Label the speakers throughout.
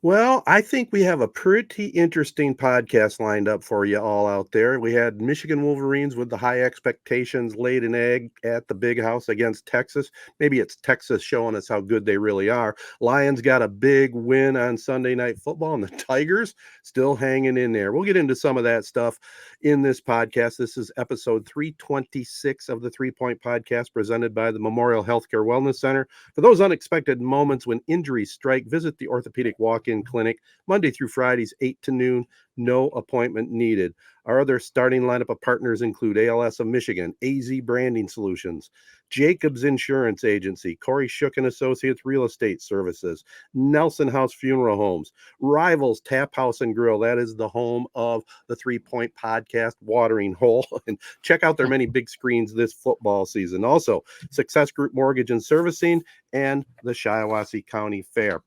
Speaker 1: Well, I think we have a pretty interesting podcast lined up for you all out there. We had Michigan Wolverines with the high expectations laid an egg at the big house against Texas. Maybe it's Texas showing us how good they really are. Lions got a big win on Sunday Night Football, and the Tigers still hanging in there. We'll get into some of that stuff in this podcast. This is episode 326 of the 3 Point Podcast presented by the Memorial Healthcare Wellness Center. For those unexpected moments when injuries strike, visit the Orthopedic Walk-In Clinic Monday through Fridays, 8 to noon. No appointment needed. Our other starting lineup of partners include ALS of Michigan, AZee Branding Solutions, Jacobs Insurance Agency, Kori and Associates Real Estate Services, Nelson House Funeral Homes, Rivals Taphouse and Grille. That is the home of the 3 Point Podcast watering hole. And check out their many big screens this football season. Also, Success Group Mortgage and Servicing and the Shiawassee County Fair.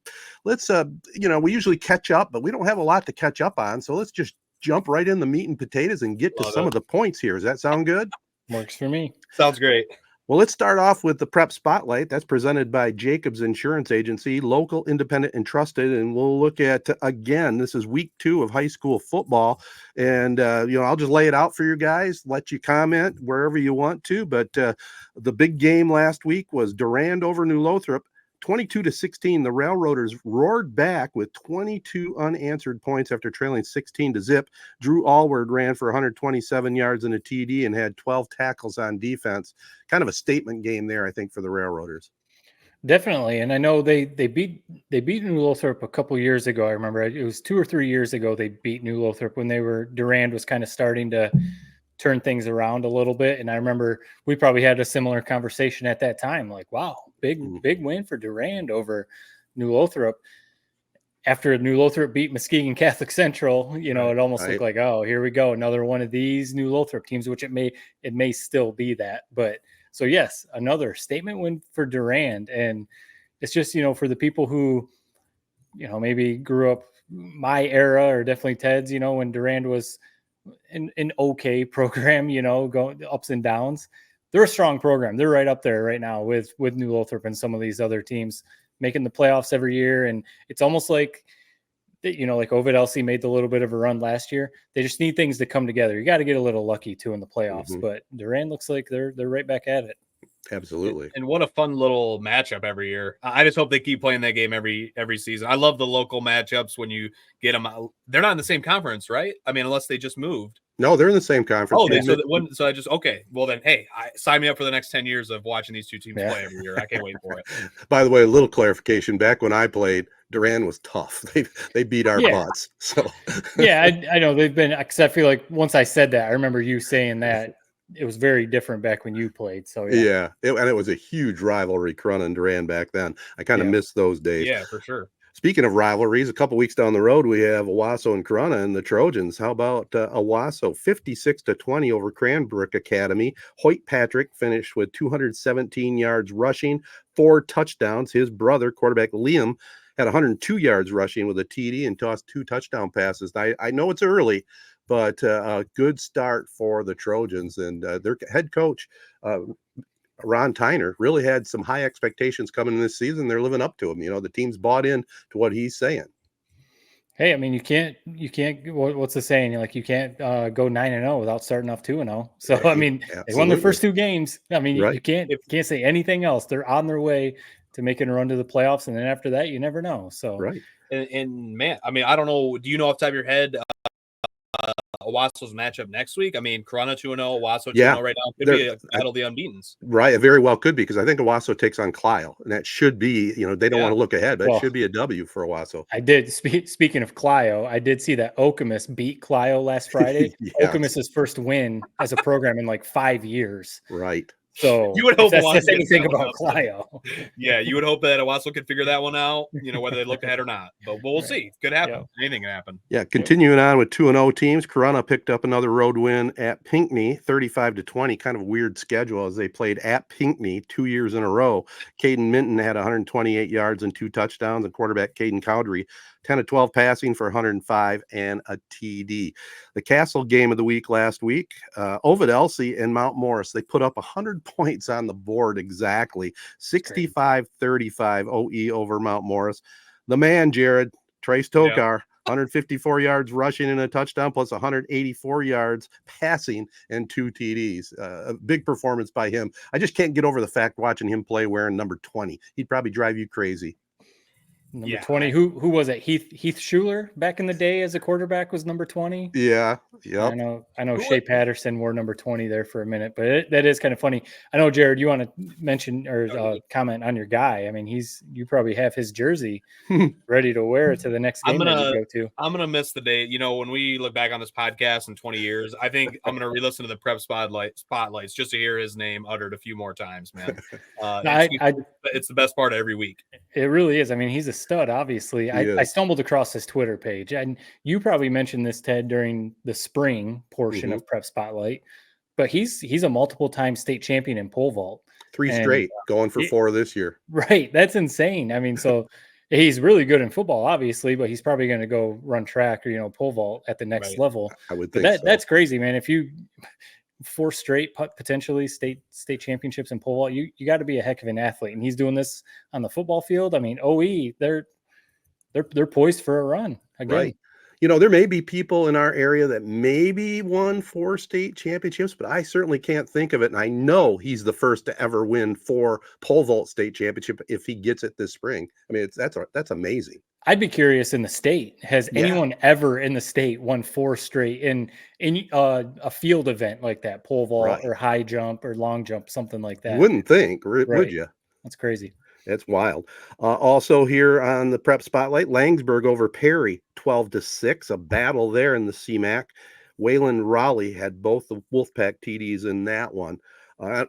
Speaker 1: Let's, we usually catch up, but we don't have a lot to catch up on. So let's just jump right in the meat and potatoes and get to some of the points here. Does that sound good?
Speaker 2: Works for me.
Speaker 3: Sounds great.
Speaker 1: Well, let's start off with the Prep Spotlight. That's presented by Jacobs Insurance Agency, local, independent, and trusted. And we'll look at, again, this is week 2 of high school football. And, I'll just lay it out for you guys, let you comment wherever you want to. But the big game last week was Durand over New Lothrop. 22-16, the Railroaders roared back with 22 unanswered points after trailing 16-0. Drew Allward ran for 127 yards and a TD and had 12 tackles on defense. Kind of a statement game there, I think, for the Railroaders.
Speaker 2: Definitely, and I know they beat New Lothrop a couple years ago. I remember it was 2 or 3 years ago they beat New Lothrop when Durand was kind of starting to turn things around a little bit. And I remember we probably had a similar conversation at that time, like, wow, big win for Durand over New Lothrop. After New Lothrop beat Muskegon Catholic Central, it almost looked like, oh, here we go, another one of these New Lothrop teams, which it may still be that. But so yes, another statement win for Durand. And it's just, for the people who, maybe grew up my era, or definitely Ted's, when Durand was an okay program, going ups and downs. They're a strong program. They're right up there right now with New Lothrop and some of these other teams making the playoffs every year. And it's almost like, like Ovid LC made the little bit of a run last year. They just need things to come together. You got to get a little lucky too in the playoffs, but Durand looks like they're right back at it.
Speaker 1: Absolutely.
Speaker 3: And what a fun little matchup every year. I just hope they keep playing that game every season. I love the local matchups when you get them out. They're not in the same conference, right? I mean, unless they just moved.
Speaker 1: No, they're in the same conference.
Speaker 3: So I just, okay. Well then, hey, sign me up for the next 10 years of watching these two teams play every year. I can't wait for it.
Speaker 1: By the way, a little clarification. Back when I played, Durand was tough. They beat our butts. So
Speaker 2: I know they've been, because I feel like once I said that, I remember you saying that. It was very different back when you played. So
Speaker 1: and it was a huge rivalry, Corunna and Durand back then. I kind of miss those days.
Speaker 3: Yeah, for sure.
Speaker 1: Speaking of rivalries, a couple weeks down the road, we have Owasso and Corunna and the Trojans. How about Owasso 56-20 over Cranbrook Academy? Hoyt Patrick finished with 217 yards rushing, 4 touchdowns. His brother, quarterback Liam, had 102 yards rushing with a TD and tossed 2 touchdown passes. I know it's early, but a good start for the Trojans. And their head coach, Ron Tyner, really had some high expectations coming in this season. They're living up to him. The team's bought in to what he's saying.
Speaker 2: Hey, I mean, you can't. What's the saying? Like, you can't go 9-0 without starting off 2-0. So, I mean, They won their first 2 games. I mean, you can't say anything else. They're on their way to making a run to the playoffs, and then after that, you never know. So,
Speaker 1: right.
Speaker 3: And man, I mean, I don't know. Do you know off the top of your head Owasso's matchup next week? I mean, Corunna 2-0, Owasso 2-0 right now. Could be a battle of the unbeatens.
Speaker 1: Right. It very well could be, because I think Owasso takes on Clio, and that should be, they don't want to look ahead, but it should be a W for Owasso.
Speaker 2: I did. Speaking of Clio, I did see that Okemos beat Clio last Friday. Okemos' first win as a program in like 5 years.
Speaker 1: Right.
Speaker 2: So
Speaker 3: you would hope
Speaker 2: that's anything about Clio.
Speaker 3: Yeah, you would hope that Owasso could figure that one out, whether they look ahead or not. But we'll see. Could happen. Yeah. Anything can happen.
Speaker 1: Yeah, continuing on with 2-0 teams, Corunna picked up another road win at Pinckney, 35-20. Kind of a weird schedule as they played at Pinckney 2 years in a row. Caden Minton had 128 yards and 2 touchdowns, and quarterback Caden Cowdery 10-12 passing for 105 and a TD. The Castle game of the week last week, Ovid Elsie and Mount Morris, they put up 100 points on the board exactly. 65-35 OE over Mount Morris. The man, Jared, Trace Tokar, 154 yards rushing and a touchdown, plus 184 yards passing and 2 TDs. A big performance by him. I just can't get over the fact watching him play wearing number 20. He'd probably drive you crazy.
Speaker 2: Number 20. Who was it? Heath Schuler back in the day as a quarterback was number 20.
Speaker 1: Yeah. Yep.
Speaker 2: I know Shea Patterson wore number 20 there for a minute, but that is kind of funny. I know, Jared, you want to mention or comment on your guy. I mean, you probably have his jersey ready to wear to the next game that you go to.
Speaker 3: I'm going to miss the day. You know, when we look back on this podcast in 20 years, I think I'm going to re-listen to the prep spotlights just to hear his name uttered a few more times, man. It's the best part of every week.
Speaker 2: It really is. I mean, he's a stud, obviously. I stumbled across his Twitter page, and you probably mentioned this, Ted, during the spring portion of Prep Spotlight, but he's a multiple-time state champion in pole vault.
Speaker 1: 3 straight, going for 4 this year.
Speaker 2: Right. That's insane. I mean, so he's really good in football, obviously, but he's probably going to go run track or, pole vault at the next level.
Speaker 1: I would think
Speaker 2: that's crazy, man. If you 4 straight potentially state championships in pole vault, you got to be a heck of an athlete. And he's doing this on the football field. I mean, OE, they're poised for a run again.
Speaker 1: Right. There may be people in our area that maybe won 4 state championships, but I certainly can't think of it. And I know he's the first to ever win 4 pole vault state championship if he gets it this spring. I mean, that's amazing.
Speaker 2: I'd be curious in the state. Has anyone ever in the state won 4 straight in a field event like that, pole vault or high jump or long jump, something like that?
Speaker 1: Wouldn't think, would you?
Speaker 2: That's crazy.
Speaker 1: That's wild. Also here on the Prep Spotlight, Langsburg over Perry, 12-6, a battle there in the CMAC. Waylon Raleigh had both the Wolfpack TDs in that one.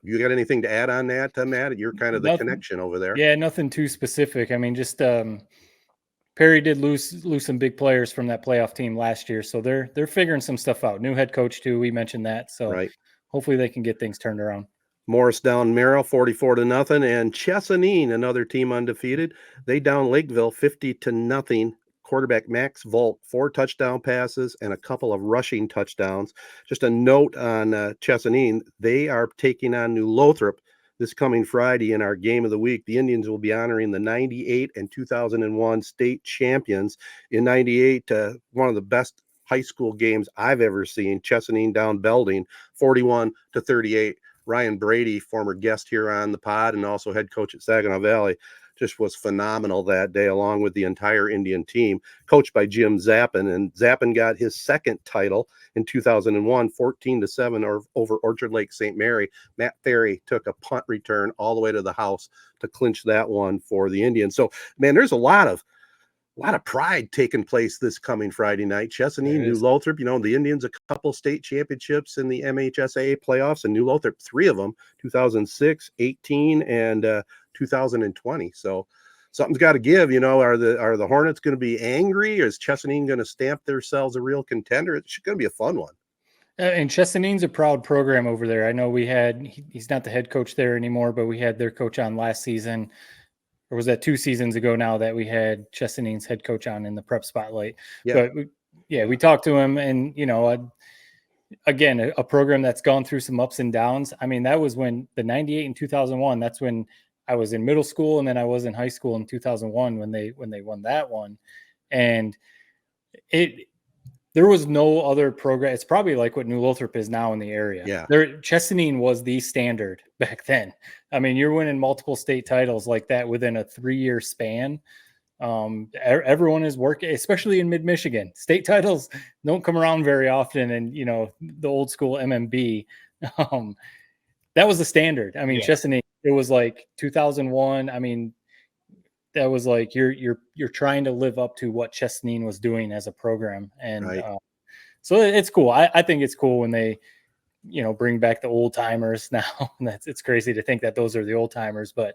Speaker 1: You got anything to add on that, Matt? You're kind of the connection over there.
Speaker 2: Yeah, nothing too specific. I mean, just Perry did lose some big players from that playoff team last year, so they're figuring some stuff out. New head coach too. We mentioned that, so hopefully they can get things turned around.
Speaker 1: Morristown Merrill 44-0, and Chesaning, another team undefeated. They down Lakeville 50-0. Quarterback Max Volt, 4 touchdown passes and a couple of rushing touchdowns. Just a note on Chesaning, they are taking on New Lothrop this coming Friday in our game of the week. The Indians will be honoring the 98 and 2001 state champions. In 98, one of the best high school games I've ever seen. Chesaning down Belding 41-38. Ryan Brady, former guest here on the pod and also head coach at Saginaw Valley, just was phenomenal that day, along with the entire Indian team, coached by Jim Zappin. And Zappin got his second title in 2001, 14-7 over Orchard Lake St. Mary. Matt Ferry took a punt return all the way to the house to clinch that one for the Indians. So, man, there's a lot of pride taking place this coming Friday night. Chesaning, New Lothrop, the Indians, a couple state championships in the MHSAA playoffs, and New Lothrop, 3 of them, 2006, 18, and 2020. So something's got to give. Are the Hornets going to be angry? Or is Chesaning going to stamp themselves a real contender? It's going to be a fun one.
Speaker 2: And Chesaning's a proud program over there. I know he's not the head coach there anymore, but we had their coach on last season. Or was that 2 seasons ago now that we had Chesaning's head coach on in the Prep Spotlight?
Speaker 1: Yeah.
Speaker 2: But we talked to him, and again, a program that's gone through some ups and downs. I mean, that was when the 98 and 2001. That's when I was in middle school, and then I was in high school in 2001 when they won that one, and there was no other program. It's probably like what New Lothrop is now in the area.
Speaker 1: Yeah.
Speaker 2: Chesaning was the standard back then. I mean, you're winning multiple state titles like that within a 3-year span. Everyone is working, especially in mid-Michigan. State titles don't come around very often. And, the old school MMB, that was the standard. I mean, Chesaning, it was like 2001. I mean, that was like you're trying to live up to what Chesaning was doing as a program, and so it's cool. I think it's cool when they bring back the old timers now. It's crazy to think that those are the old timers, but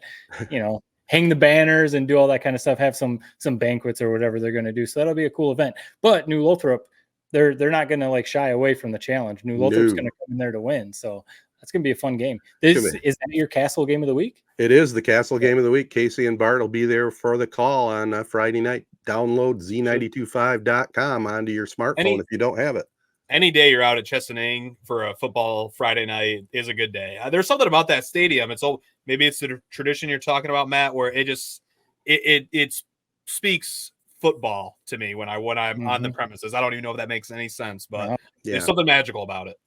Speaker 2: hang the banners and do all that kind of stuff. Have some banquets or whatever they're going to do. So that'll be a cool event. But New Lothrop, they're not going to shy away from the challenge. New Lothrop's going to come in there to win. So that's going to be a fun game. Is that your Castle game of the week?
Speaker 1: It is the Castle game of the week. Casey and Bart will be there for the call on Friday night. Download Z925.com onto your smartphone if you don't have it.
Speaker 3: Any day you're out at Chesaning for a football Friday night is a good day. There's something about that stadium. Maybe it's the tradition you're talking about, Matt, where it speaks football to me when I'm on the premises. I don't even know if that makes any sense, but there's something magical about it.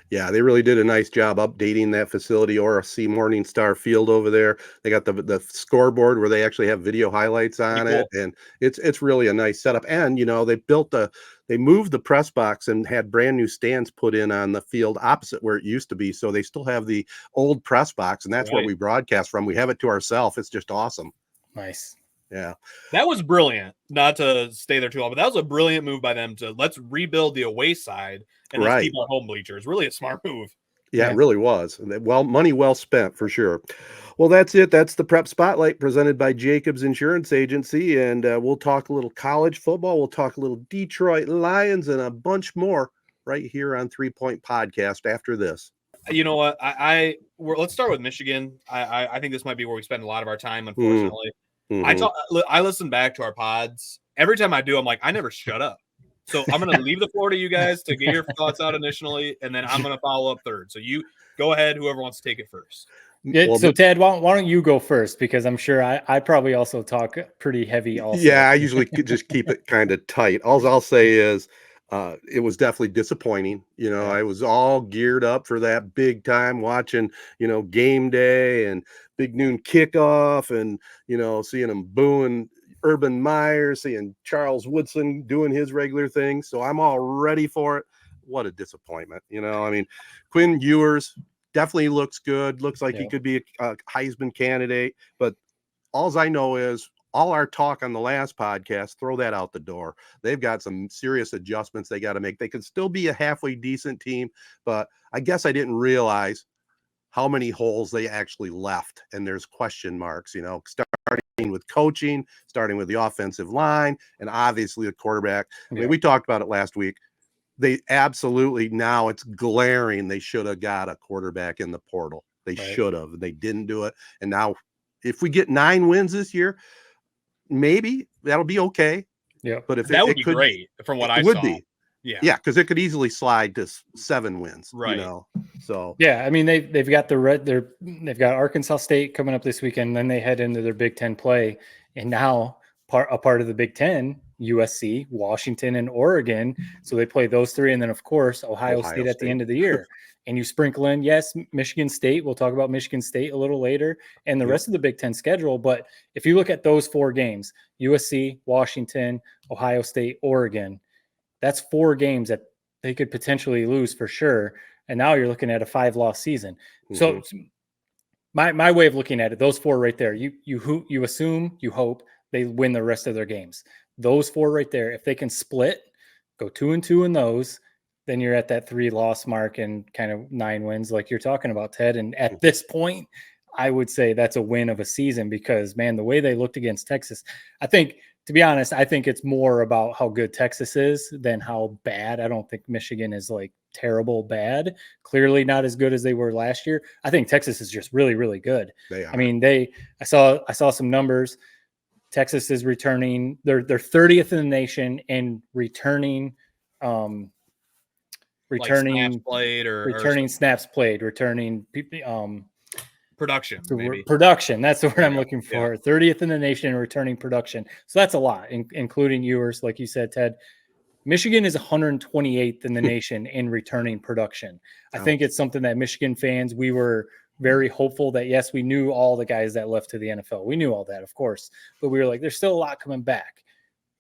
Speaker 1: Yeah, they really did a nice job updating that facility, or see Morning Star Field over there. They got the scoreboard where they actually have video highlights on it, and it's really a nice setup. And they moved the press box and had brand new stands put in on the field opposite where it used to be. So they still have the old press box, and that's where we broadcast from. We have it to ourselves. It's just awesome.
Speaker 2: Nice.
Speaker 1: Yeah.
Speaker 3: That was brilliant. Not to stay there too long, but that was a brilliant move by them to let's rebuild the away side and let's keep our home bleachers. Really a smart move.
Speaker 1: Yeah, it really was. Well, money well spent for sure. Well, that's it. That's the Prep Spotlight presented by Jacobs Insurance Agency. And we'll talk a little college football. We'll talk a little Detroit Lions and a bunch more right here on 3 Point Podcast after this.
Speaker 3: You know what? Let's start with Michigan. I think this might be where we spend a lot of our time, unfortunately. I listen back to our pods. Every time I do, I'm like, I never shut up. So I'm going to leave the floor to you guys to get your thoughts out initially, and then I'm going to follow up third. So you go ahead, whoever wants to take it first.
Speaker 2: So Ted, why don't you go first? Because I'm sure I probably also talk pretty heavy also.
Speaker 1: Yeah, I usually just keep it kind of tight. All I'll say is it was definitely disappointing. I was all geared up for that big time watching, game day and big noon kickoff and, seeing them booing Urban Meyer, seeing Charles Woodson doing his regular thing. So I'm all ready for it. What a disappointment. Quinn Ewers definitely looks good. Looks like he could be a Heisman candidate. But all I know is all our talk on the last podcast, throw that out the door. They've got some serious adjustments they got to make. They could still be a halfway decent team, but I guess I didn't realize how many holes they actually left. And there's question marks, starting with coaching, starting with the offensive line, and obviously the quarterback. I mean, we talked about it last week. They absolutely, now it's glaring, they should have got a quarterback in the portal. They should have. They didn't do it. And now if we get 9 wins this year, maybe that'll be okay.
Speaker 2: Yeah.
Speaker 3: But if that would be great from what I saw. Would be.
Speaker 1: Yeah, because it could easily slide to 7 wins.
Speaker 3: Right.
Speaker 1: So
Speaker 2: I mean they've got they've got Arkansas State coming up this weekend, then they head into their Big Ten play, and now a part of the Big Ten, USC, Washington, and Oregon. So they play those 3, and then of course Ohio State at the end of the year. And you sprinkle in, Michigan State. We'll talk about Michigan State a little later, and the rest of the Big Ten schedule. But if you look at those 4 games, USC, Washington, Ohio State, Oregon, that's 4 games that they could potentially lose for sure. And now you're looking at a 5-loss season. So my way of looking at it, those 4 right there, you assume, you hope they win the rest of their games. Those 4 right there, if they can split, go 2-2 in those, then you're at that 3-loss mark and kind of 9 wins like you're talking about, Ted. And at this point, I would say that's a win of a season because, man, the way they looked against Texas, to be honest, I think it's more about how good Texas is than how bad. I don't think Michigan is like terrible bad. Clearly not as good as they were last year. I think Texas is just really, really good.
Speaker 1: They are.
Speaker 2: I mean, I saw some numbers. Texas is returning. They're 30th in the nation in returning
Speaker 3: snaps played production. Maybe.
Speaker 2: Production. That's the word I'm looking for. 30th in the nation in returning production. So that's a lot, including Ewers, like you said, Ted. Michigan is 128th in the nation in returning production. I think it's something that Michigan fans, we were very hopeful that, yes, we knew all the guys that left to the NFL. We knew all that, of course. But we were like, there's still a lot coming back.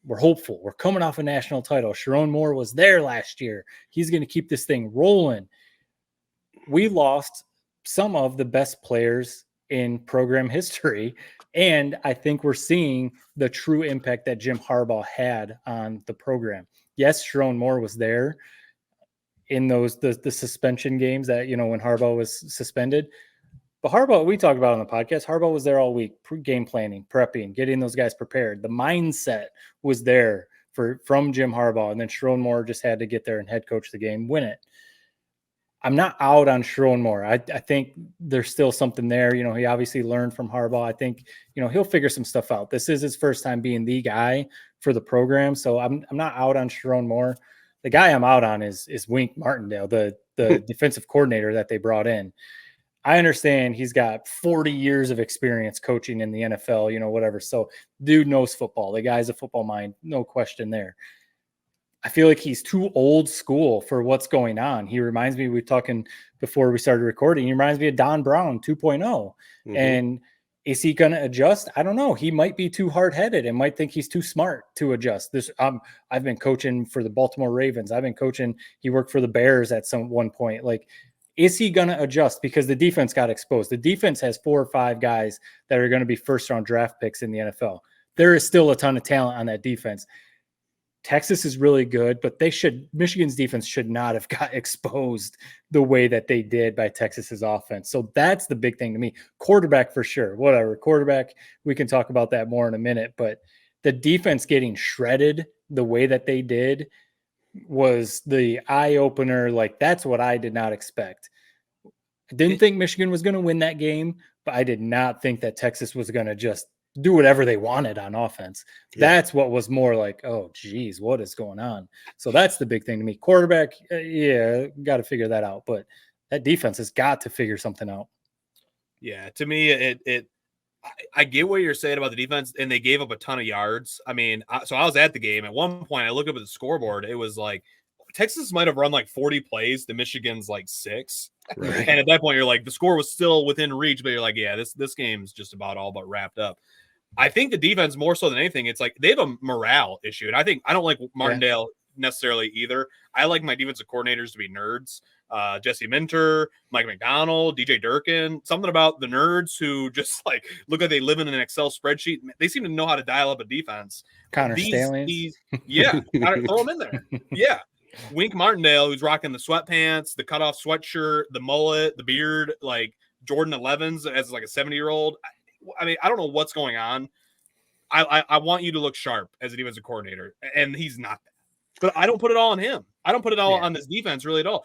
Speaker 2: We're hopeful. We're coming off a national title. Sharon Moore was there last year. He's going to keep this thing rolling. We lost some of the best players in program history, and I think we're seeing the true impact that Jim Harbaugh had on the program. Yes, Sharon Moore was there in those the suspension games that, when Harbaugh was suspended. But Harbaugh, we talked about on the podcast, Harbaugh was there all week, game planning, prepping, getting those guys prepared. The mindset was there from Jim Harbaugh, and then Sharon Moore just had to get there and head coach the game, win it. I'm not out on Sharon Moore. I think there's still something there. He obviously learned from Harbaugh. I think, he'll figure some stuff out. This is his first time being the guy for the program. So I'm not out on Sharon Moore. The guy I'm out on is Wink Martindale, the defensive coordinator that they brought in. I understand he's got 40 years of experience coaching in the NFL, whatever. So dude knows football. The guy's a football mind, no question there. I feel like he's too old school for what's going on. He reminds me, we were talking before we started recording, he reminds me of Don Brown 2.0. Mm-hmm. And is he going to adjust? I don't know. He might be too hard-headed and might think he's too smart to adjust. I've been coaching for the Baltimore Ravens. I've been coaching. He worked for the Bears at one point. Like, is he going to adjust? Because the defense got exposed. The defense has 4 or 5 guys that are going to be first-round draft picks in the NFL. There is still a ton of talent on that defense. Texas is really good, but Michigan's defense should not have got exposed the way that they did by Texas's offense. So that's the big thing to me. Quarterback for sure. Whatever. Quarterback, we can talk about that more in a minute, but the defense getting shredded the way that they did was the eye opener. Like, that's what I did not expect. I didn't think Michigan was going to win that game, but I did not think that Texas was going to just do whatever they wanted on offense. Yeah. That's what was more like, oh, geez, what is going on? So that's the big thing to me. Quarterback, got to figure that out. But that defense has got to figure something out.
Speaker 3: Yeah, to me, I get what you're saying about the defense, and they gave up a ton of yards. I mean, so I was at the game. At one point, I looked up at the scoreboard. It was like Texas might have run like 40 plays to Michigan's like 6. Right. And at that point, you're like, the score was still within reach, but you're like, yeah, this game's just about all but wrapped up. I think the defense, more so than anything, it's like they have a morale issue. And I don't like Martindale necessarily either. I like my defensive coordinators to be nerds. Jesse Minter, Mike McDonald, DJ Durkin, something about the nerds who just like look like they live in an Excel spreadsheet. They seem to know how to dial up a defense.
Speaker 2: Connor Stallions.
Speaker 3: Throw them in there. Yeah. Wink Martindale, who's rocking the sweatpants, the cutoff sweatshirt, the mullet, the beard, like Jordan 11s as like a 70-year-old. I mean, I don't know what's going on. I want you to look sharp as a defensive coordinator, and he's not that. But I don't put it all on him. I don't put it all on this defense really at all.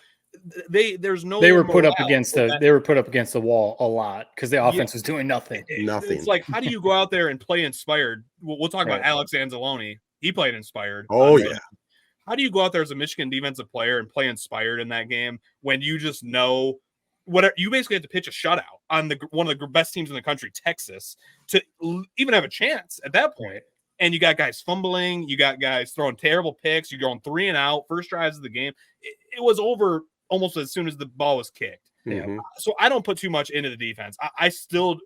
Speaker 3: They were
Speaker 2: put up against the wall a lot because the offense was doing nothing.
Speaker 3: It's like, how do you go out there and play inspired? We'll talk about Alex Anzalone. He played inspired.
Speaker 1: Oh yeah.
Speaker 3: How do you go out there as a Michigan defensive player and play inspired in that game when you just know whatever? You basically have to pitch a shutout on one of the best teams in the country, Texas, to even have a chance at that point. And you got guys fumbling, you got guys throwing terrible picks, you're going 3 and out, first drives of the game. It was over almost as soon as the ball was kicked. Mm-hmm. So I don't put too much into the defense. I still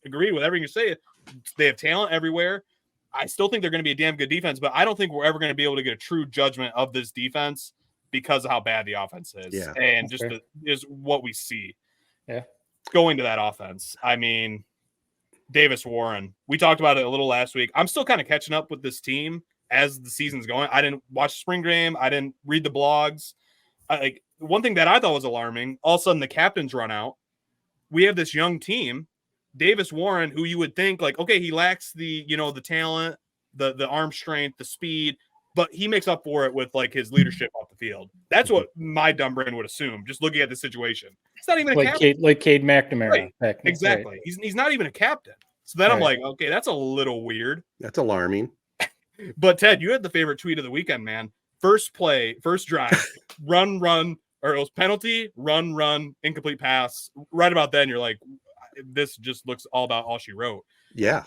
Speaker 3: agree with everything you say. They have talent everywhere. I still think they're going to be a damn good defense, but I don't think we're ever going to be able to get a true judgment of this defense because of how bad the offense is. Yeah, and just is what we see.
Speaker 2: Yeah,
Speaker 3: going to that offense. I mean, Davis Warren. We talked about it a little last week. I'm still kind of catching up with this team as the season's going. I didn't watch the spring game. I didn't read the blogs. Like, one thing that I thought was alarming, all of a sudden the captains run out. We have this young team, Davis Warren, who you would think like, okay, he lacks the talent, the arm strength, the speed, but he makes up for it with like his leadership off the field. That's what my dumb brain would assume, just looking at the situation. It's not even a captain.
Speaker 2: Like Cade McNamara.
Speaker 3: Right. Exactly. Right. He's not even a captain. So then I'm like, okay, that's a little weird.
Speaker 1: That's alarming.
Speaker 3: But Ted, you had the favorite tweet of the weekend, man. First play, first drive, run, or it was penalty, run, incomplete pass. Right about then, you're like, this just looks all about all she wrote.
Speaker 1: Yeah.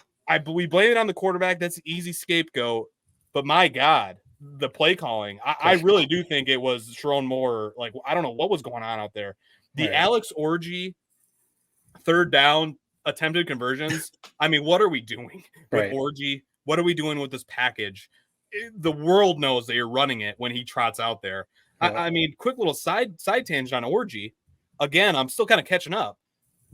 Speaker 3: We blame it on the quarterback. That's an easy scapegoat. But my God, the play calling, I really do think it was Sharon Moore. Like, I don't know what was going on out there. The Alex Orji third down attempted conversions. I mean, what are we doing with Orji? What are we doing with this package? The world knows that you're running it when he trots out there. Yeah. I mean, quick little side tangent on Orji. Again, I'm still kind of catching up.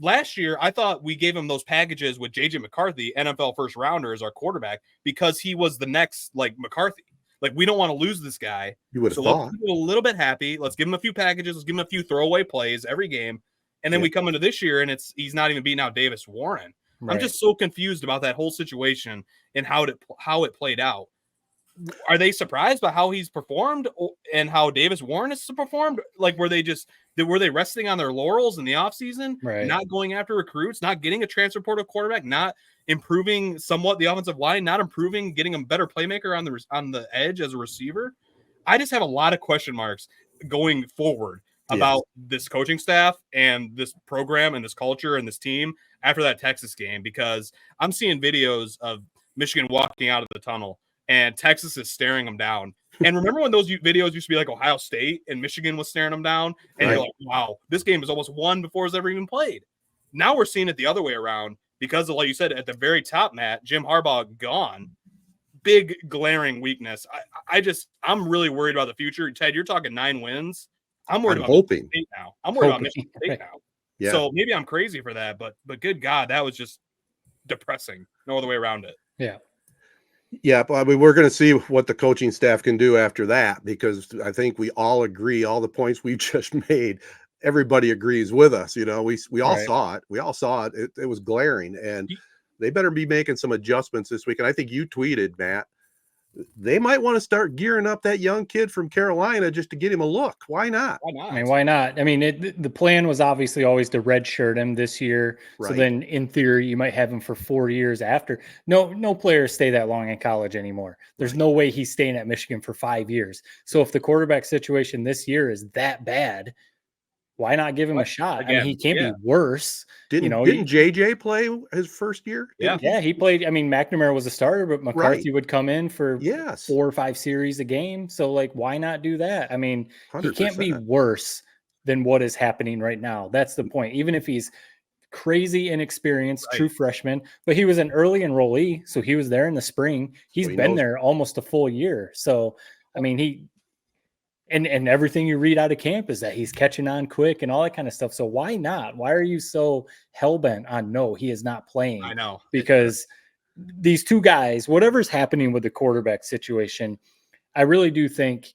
Speaker 3: Last year, I thought we gave him those packages with J.J. McCarthy, NFL first rounder, as our quarterback, because he was the next, like, McCarthy. Like, we don't want to lose this guy.
Speaker 1: You would have thought.
Speaker 3: Let's be a little bit happy. Let's give him a few packages. Let's give him a few throwaway plays every game. And then we come into this year, and he's not even beating out Davis Warren. Right. I'm just so confused about that whole situation and how it played out. Are they surprised by how he's performed and how Davis Warren has performed? Like, were they resting on their laurels in the offseason, not going after recruits, not getting a transfer portal quarterback, not improving somewhat the offensive line, not improving, getting a better playmaker on the edge as a receiver? I just have a lot of question marks going forward about this coaching staff and this program and this culture and this team after that Texas game, because I'm seeing videos of Michigan walking out of the tunnel and Texas is staring them down. And remember when those videos used to be like Ohio State and Michigan was staring them down? And you're like, wow, this game is almost won before it's ever even played. Now we're seeing it the other way around because of, like you said, at the very top, Matt, Jim Harbaugh gone. Big glaring weakness. I'm really worried about the future. Ted, you're talking 9 wins. I'm worried about Michigan State now. I'm worried about Michigan State now. Yeah. So maybe I'm crazy for that, but good God, that was just depressing. No other way around it.
Speaker 2: Yeah.
Speaker 1: Yeah, but I mean, we're going to see what the coaching staff can do after that, because I think we all agree, all the points we've just made, everybody agrees with us. You know, we all saw it. We all saw it. It was glaring, and they better be making some adjustments this week. And I think you tweeted, Matt, they might want to start gearing up that young kid from Carolina just to get him a look. Why not?
Speaker 2: Why not? I mean, why not? I mean, the plan was obviously always to redshirt him this year. Right. So then in theory, you might have him for 4 years after. No players stay that long in college anymore. There's no way he's staying at Michigan for 5 years. So if the quarterback situation this year is that bad, why not give him a shot? Again, I mean, he can't be worse.
Speaker 1: Didn't JJ play his first year?
Speaker 2: Yeah, he played. I mean, McNamara was a starter, but McCarthy would come in for 4 or 5 series a game. So, like, why not do that? I mean, 100%. He can't be worse than what is happening right now. That's the point. Even if he's crazy inexperienced, true freshman, but he was an early enrollee, so he was there in the spring. He's been there almost a full year. So, I mean, And everything you read out of camp is that he's catching on quick and all that kind of stuff. So why not? Why are you so hell-bent on no, he is not playing?
Speaker 3: I know.
Speaker 2: Because these two guys, whatever's happening with the quarterback situation, I really do think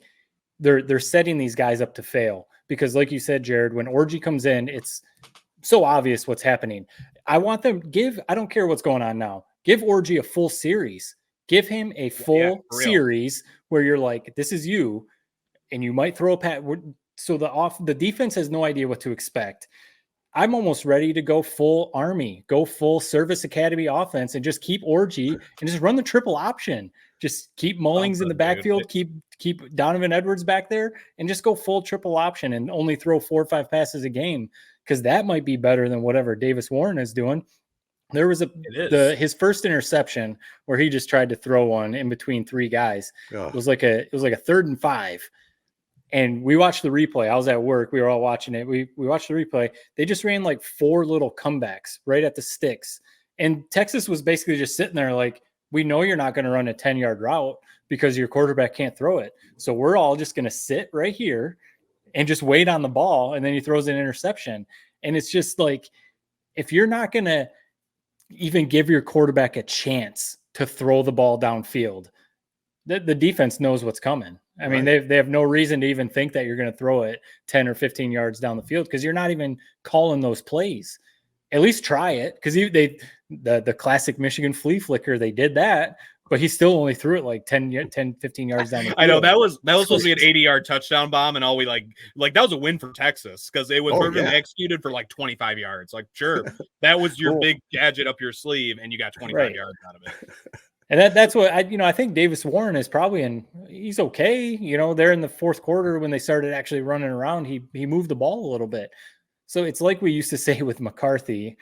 Speaker 2: they're setting these guys up to fail. Because like you said, Jared, when Orji comes in, it's so obvious what's happening. I want them I don't care what's going on now. Give Orji a full series. Give him a full series where you're like, this is you. And you might throw a pat. So the defense has no idea what to expect. I'm almost ready to go full Army, go full Service Academy offense, and just keep Orji and just run the triple option. Just keep Mullings in the backfield, keep Donovan Edwards back there, and just go full triple option and only throw 4 or 5 passes a game, because that might be better than whatever Davis Warren is doing. There was his first interception where he just tried to throw one in between 3 guys. It was like a 3rd and 5. And we watched the replay. I was at work. We were all watching it. We watched the replay. They just ran like 4 little comebacks right at the sticks. And Texas was basically just sitting there like, we know you're not going to run a 10-yard route because your quarterback can't throw it. So we're all just going to sit right here and just wait on the ball. And then he throws an interception. And it's just like, if you're not going to even give your quarterback a chance to throw the ball downfield, the defense knows what's coming. I mean, they have no reason to even think that you're going to throw it 10 or 15 yards down the field, because you're not even calling those plays. At least try it, because the classic Michigan flea flicker, they did that, but he still only threw it like 10, 15 yards down the field.
Speaker 3: I know that was supposed to be an 80-yard touchdown bomb, and all we like that was a win for Texas, because it was perfectly executed for like 25 yards. Like, sure, that was your big gadget up your sleeve, and you got 25 yards out of it.
Speaker 2: And that's what I think Davis Warren is probably he's okay. They're in the 4th quarter when they started actually running around. He moved the ball a little bit. So it's like we used to say with McCarthy.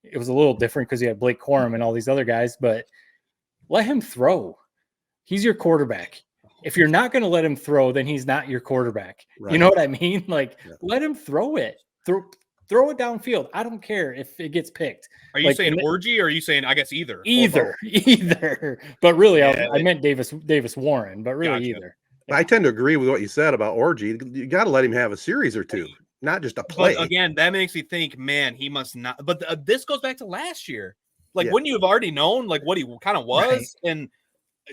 Speaker 2: It was a little different because you had Blake Corum and all these other guys, but let him throw. He's your quarterback. If you're not going to let him throw, then he's not your quarterback. Right. You know what I mean? Like, let him throw it. Throw it downfield. I don't care if it gets picked.
Speaker 3: Are you saying Orji, or are you saying, I guess, either?
Speaker 2: Either. But really, I meant Davis Warren, but really either.
Speaker 1: I tend to agree with what you said about Orji. You got to let him have a series or two, not just a play.
Speaker 3: But again, that makes me think, man, he must not. But this goes back to last year. Like, wouldn't you have already known like what he kind of was? Right. And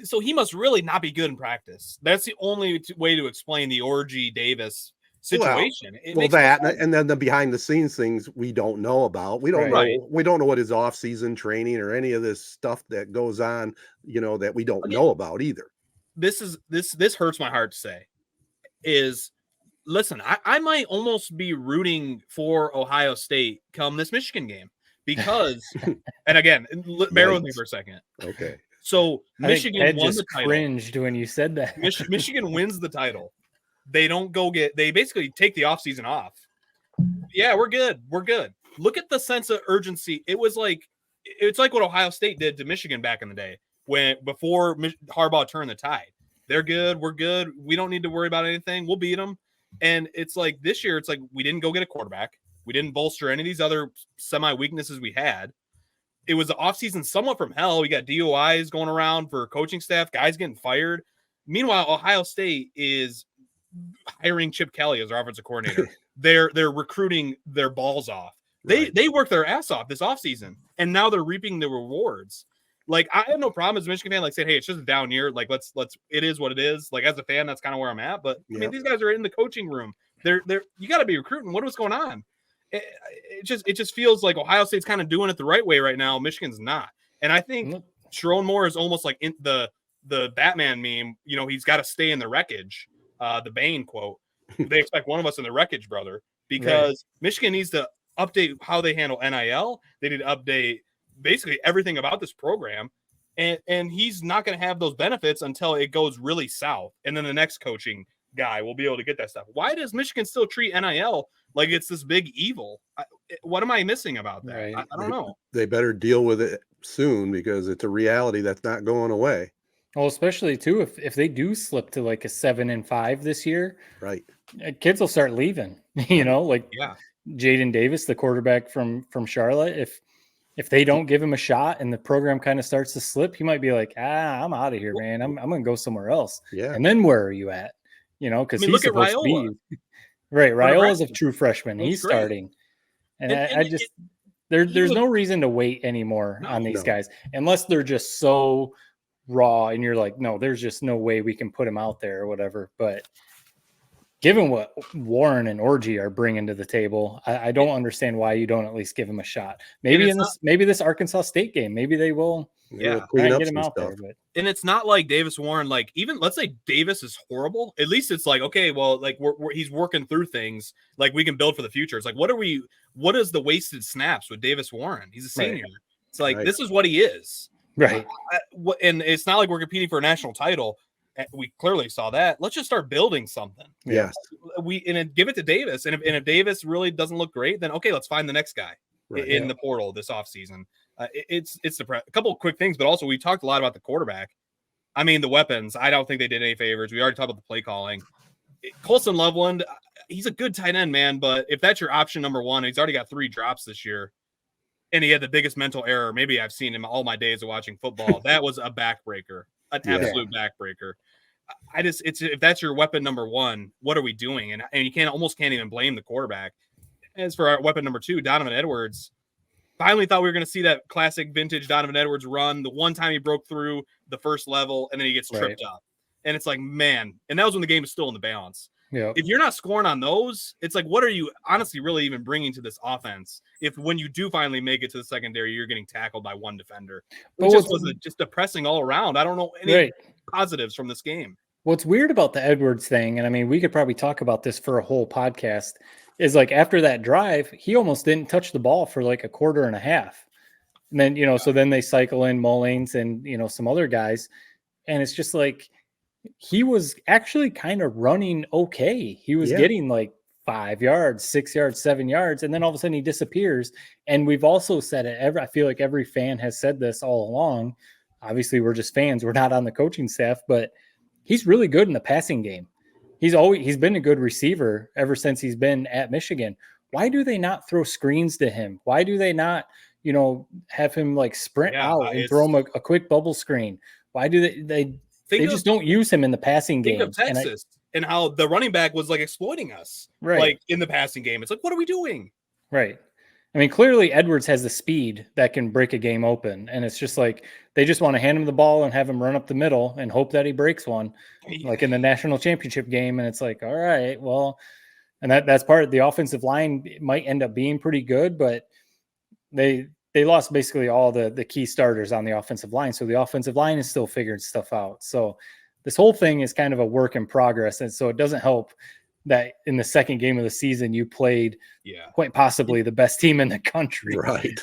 Speaker 3: so he must really not be good in practice. That's the only way to explain the Orji Davis situation.
Speaker 1: And then the behind the scenes things we don't know about. We don't know. We don't know what his off-season training or any of this stuff that goes on, that we don't know about either.
Speaker 3: This hurts my heart to say is, listen, I might almost be rooting for Ohio State come this Michigan game, because and again, bear with me for a second.
Speaker 1: Okay.
Speaker 3: So Michigan won the title.
Speaker 2: Cringed when you said that.
Speaker 3: Michigan wins the title. they don't go they basically take the offseason off. Yeah, we're good. We're good. Look at the sense of urgency. It's like what Ohio State did to Michigan back in the day before Harbaugh turned the tide. They're good. We're good. We don't need to worry about anything. We'll beat them. And it's like this year, it's like we didn't go get a quarterback. We didn't bolster any of these other semi-weaknesses we had. It was the offseason somewhat from hell. We got DOIs going around for coaching staff, guys getting fired. Meanwhile, Ohio State is hiring Chip Kelly as our offensive coordinator. They're recruiting their balls off. They worked their ass off this offseason, and now they're reaping the rewards. Like, I have no problem as a Michigan fan, like saying, hey, it's just a down year. Like, let's it is what it is. Like, as a fan, that's kind of where I'm at. But I mean, these guys are in the coaching room. They're you got to be recruiting. What was going on? It just feels like Ohio State's kind of doing it the right way right now. Michigan's not. And I think Sharon Moore is almost like in the Batman meme. You know, he's got to stay in the wreckage. The Bane quote. They expect one of us in the wreckage, brother, because Michigan needs to update how they handle NIL. They need to update basically everything about this program. And he's not going to have those benefits until it goes really south. And then the next coaching guy will be able to get that stuff. Why does Michigan still treat NIL like it's this big evil? What am I missing about that?
Speaker 2: Right.
Speaker 3: I don't know.
Speaker 1: They better deal with it soon because it's a reality that's not going away.
Speaker 2: Well, especially too, if they do slip to like a 7-5 this year,
Speaker 1: right?
Speaker 2: Kids will start leaving. You know, like Jaden Davis, the quarterback from Charlotte. If they don't give him a shot and the program kind of starts to slip, he might be like, I'm out of here, man. I'm going to go somewhere else.
Speaker 1: Yeah.
Speaker 2: And then where are you at? You know, because he's supposed to be right. Raiola's a true freshman. He's starting, and I just there's no reason to wait anymore on these guys unless they're just so raw and you're like, no, there's just no way we can put him out there or whatever. But given what Warren and Orji are bringing to the table, I don't understand why you don't at least give him a shot. Maybe maybe this Arkansas State game, maybe they will.
Speaker 3: Yeah,
Speaker 2: get him out there. But.
Speaker 3: And it's not like Davis Warren, like even let's say Davis is horrible. At least it's like, okay, well, like he's working through things. Like we can build for the future. It's like, what is the wasted snaps with Davis Warren? He's a senior. Right. It's like, this is what he is.
Speaker 2: Right.
Speaker 3: And it's not like we're competing for a national title. We clearly saw that. Let's just start building something.
Speaker 1: Yes.
Speaker 3: And give it to Davis. And if Davis really doesn't look great, then okay, let's find the next guy in the portal this offseason. It's a couple of quick things, but also we talked a lot about the quarterback. I mean, the weapons, I don't think they did any favors. We already talked about the play calling. Colson Loveland, he's a good tight end, man, but if that's your option number one, he's already got 3 drops this year, and he had the biggest mental error maybe I've seen in all my days of watching football. That was a backbreaker, an absolute backbreaker. If that's your weapon number one, what are we doing? And you almost can't even blame the quarterback. As for our weapon number 2, Donovan Edwards, finally thought we were going to see that classic vintage Donovan Edwards run. The one time he broke through the first level and then he gets tripped up. And it's like, man, and that was when the game was still in the balance.
Speaker 2: Yeah.
Speaker 3: If you're not scoring on those, it's like, what are you honestly really even bringing to this offense? If when you do finally make it to the secondary, you're getting tackled by one defender. It was just depressing all around. I don't know any positives from this game.
Speaker 2: What's weird about the Edwards thing, and I mean, we could probably talk about this for a whole podcast, is like after that drive, he almost didn't touch the ball for like a quarter and a half. And then, so then they cycle in Mullings and, some other guys. And it's just like, he was actually kind of running okay. He was getting like 5 yards, 6 yards, 7 yards. And then all of a sudden he disappears. And we've also said it. I feel like every fan has said this all along. Obviously we're just fans. We're not on the coaching staff, but he's really good in the passing game. He's been a good receiver ever since he's been at Michigan. Why do they not throw screens to him? Why do they not, have him like sprint out and throw him a quick bubble screen? Why do they just don't use him in the passing game?
Speaker 3: Think of Texas and how the running back was like exploiting us, like in the passing game. It's like, what are we doing? Right.
Speaker 2: I mean, clearly Edwards has the speed that can break a game open. And it's just like, they just want to hand him the ball and have him run up the middle and hope that he breaks one, like in the national championship game. And it's like, all right, well, and that's part of the offensive line. It might end up being pretty good, but they lost basically all the key starters on the offensive line. So the offensive line is still figuring stuff out. So this whole thing is kind of a work in progress. And so it doesn't help that in the second game of the season, you played quite possibly the best team in the country.
Speaker 1: Right.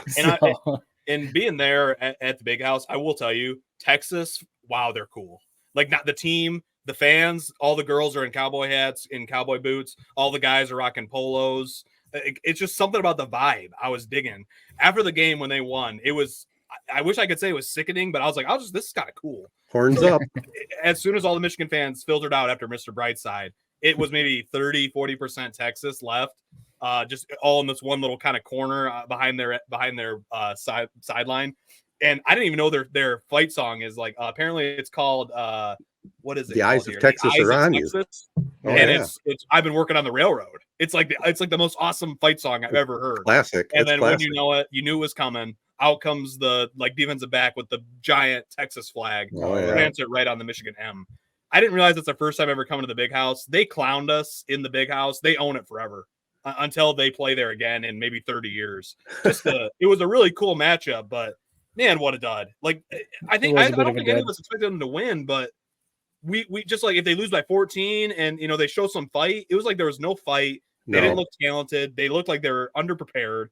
Speaker 3: And being there at the Big House, I will tell you, Texas, wow, they're cool. Like, not the team, The fans, all the girls are in cowboy hats, in cowboy boots. All the guys are rocking polos. It's just something about the vibe I was digging. After the game when they won, it was, I wish I could say it was sickening, but I was like, this is kind of cool.
Speaker 1: Horns up.
Speaker 3: As soon as all the Michigan fans filtered out after Mr. Brightside, it was maybe 30-40% Texas left. Just all in this one little kind of corner behind their sideline. And I didn't even know their fight song is like, apparently it's called, what is it?
Speaker 1: The Eyes of Texas are on you.
Speaker 3: And it's I've been working on the railroad. It's like the most awesome fight song I've ever heard.
Speaker 1: Classic.
Speaker 3: And then when you know it, you knew it was coming. Out comes the defensive back with the giant Texas flag. Plants it right on the Michigan M. I didn't realize it's the first time ever coming to the big house. They clowned us in the big house. They own it forever until they play there again in maybe 30 years. It was a really cool matchup, but man, what a dud. Like, I don't think any of us expected them to win, but we just like, if they lose by 14 and, they show some fight, it was like there was no fight. They didn't look talented. They looked like they were underprepared.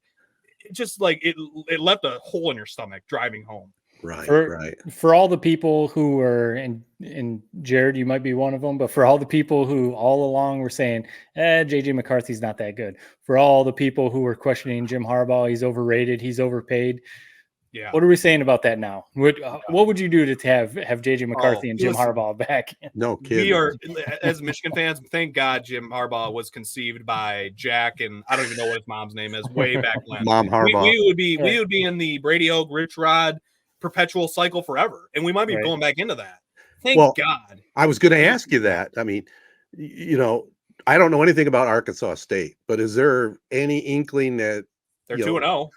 Speaker 3: It just like it left a hole in your stomach driving home.
Speaker 1: Right.
Speaker 2: For all the people who were, and Jared, you might be one of them, but for all the people who all along were saying, JJ McCarthy's not that good. For all the people who were questioning Jim Harbaugh, he's overrated, he's overpaid. Yeah. What are we saying about that now? What would you do to have JJ McCarthy and Jim Harbaugh back?
Speaker 1: No kidding.
Speaker 3: We are, as Michigan fans, thank God Jim Harbaugh was conceived by Jack, and I don't even know what his mom's name is, way back when.
Speaker 1: Mom Harbaugh.
Speaker 3: We would be in the Brady Oak, Rich Rod perpetual cycle forever, and we might be going back into that. Thank God.
Speaker 1: I was going to ask you that. I mean, I don't know anything about Arkansas State, but is there any inkling that
Speaker 3: they're 2-0?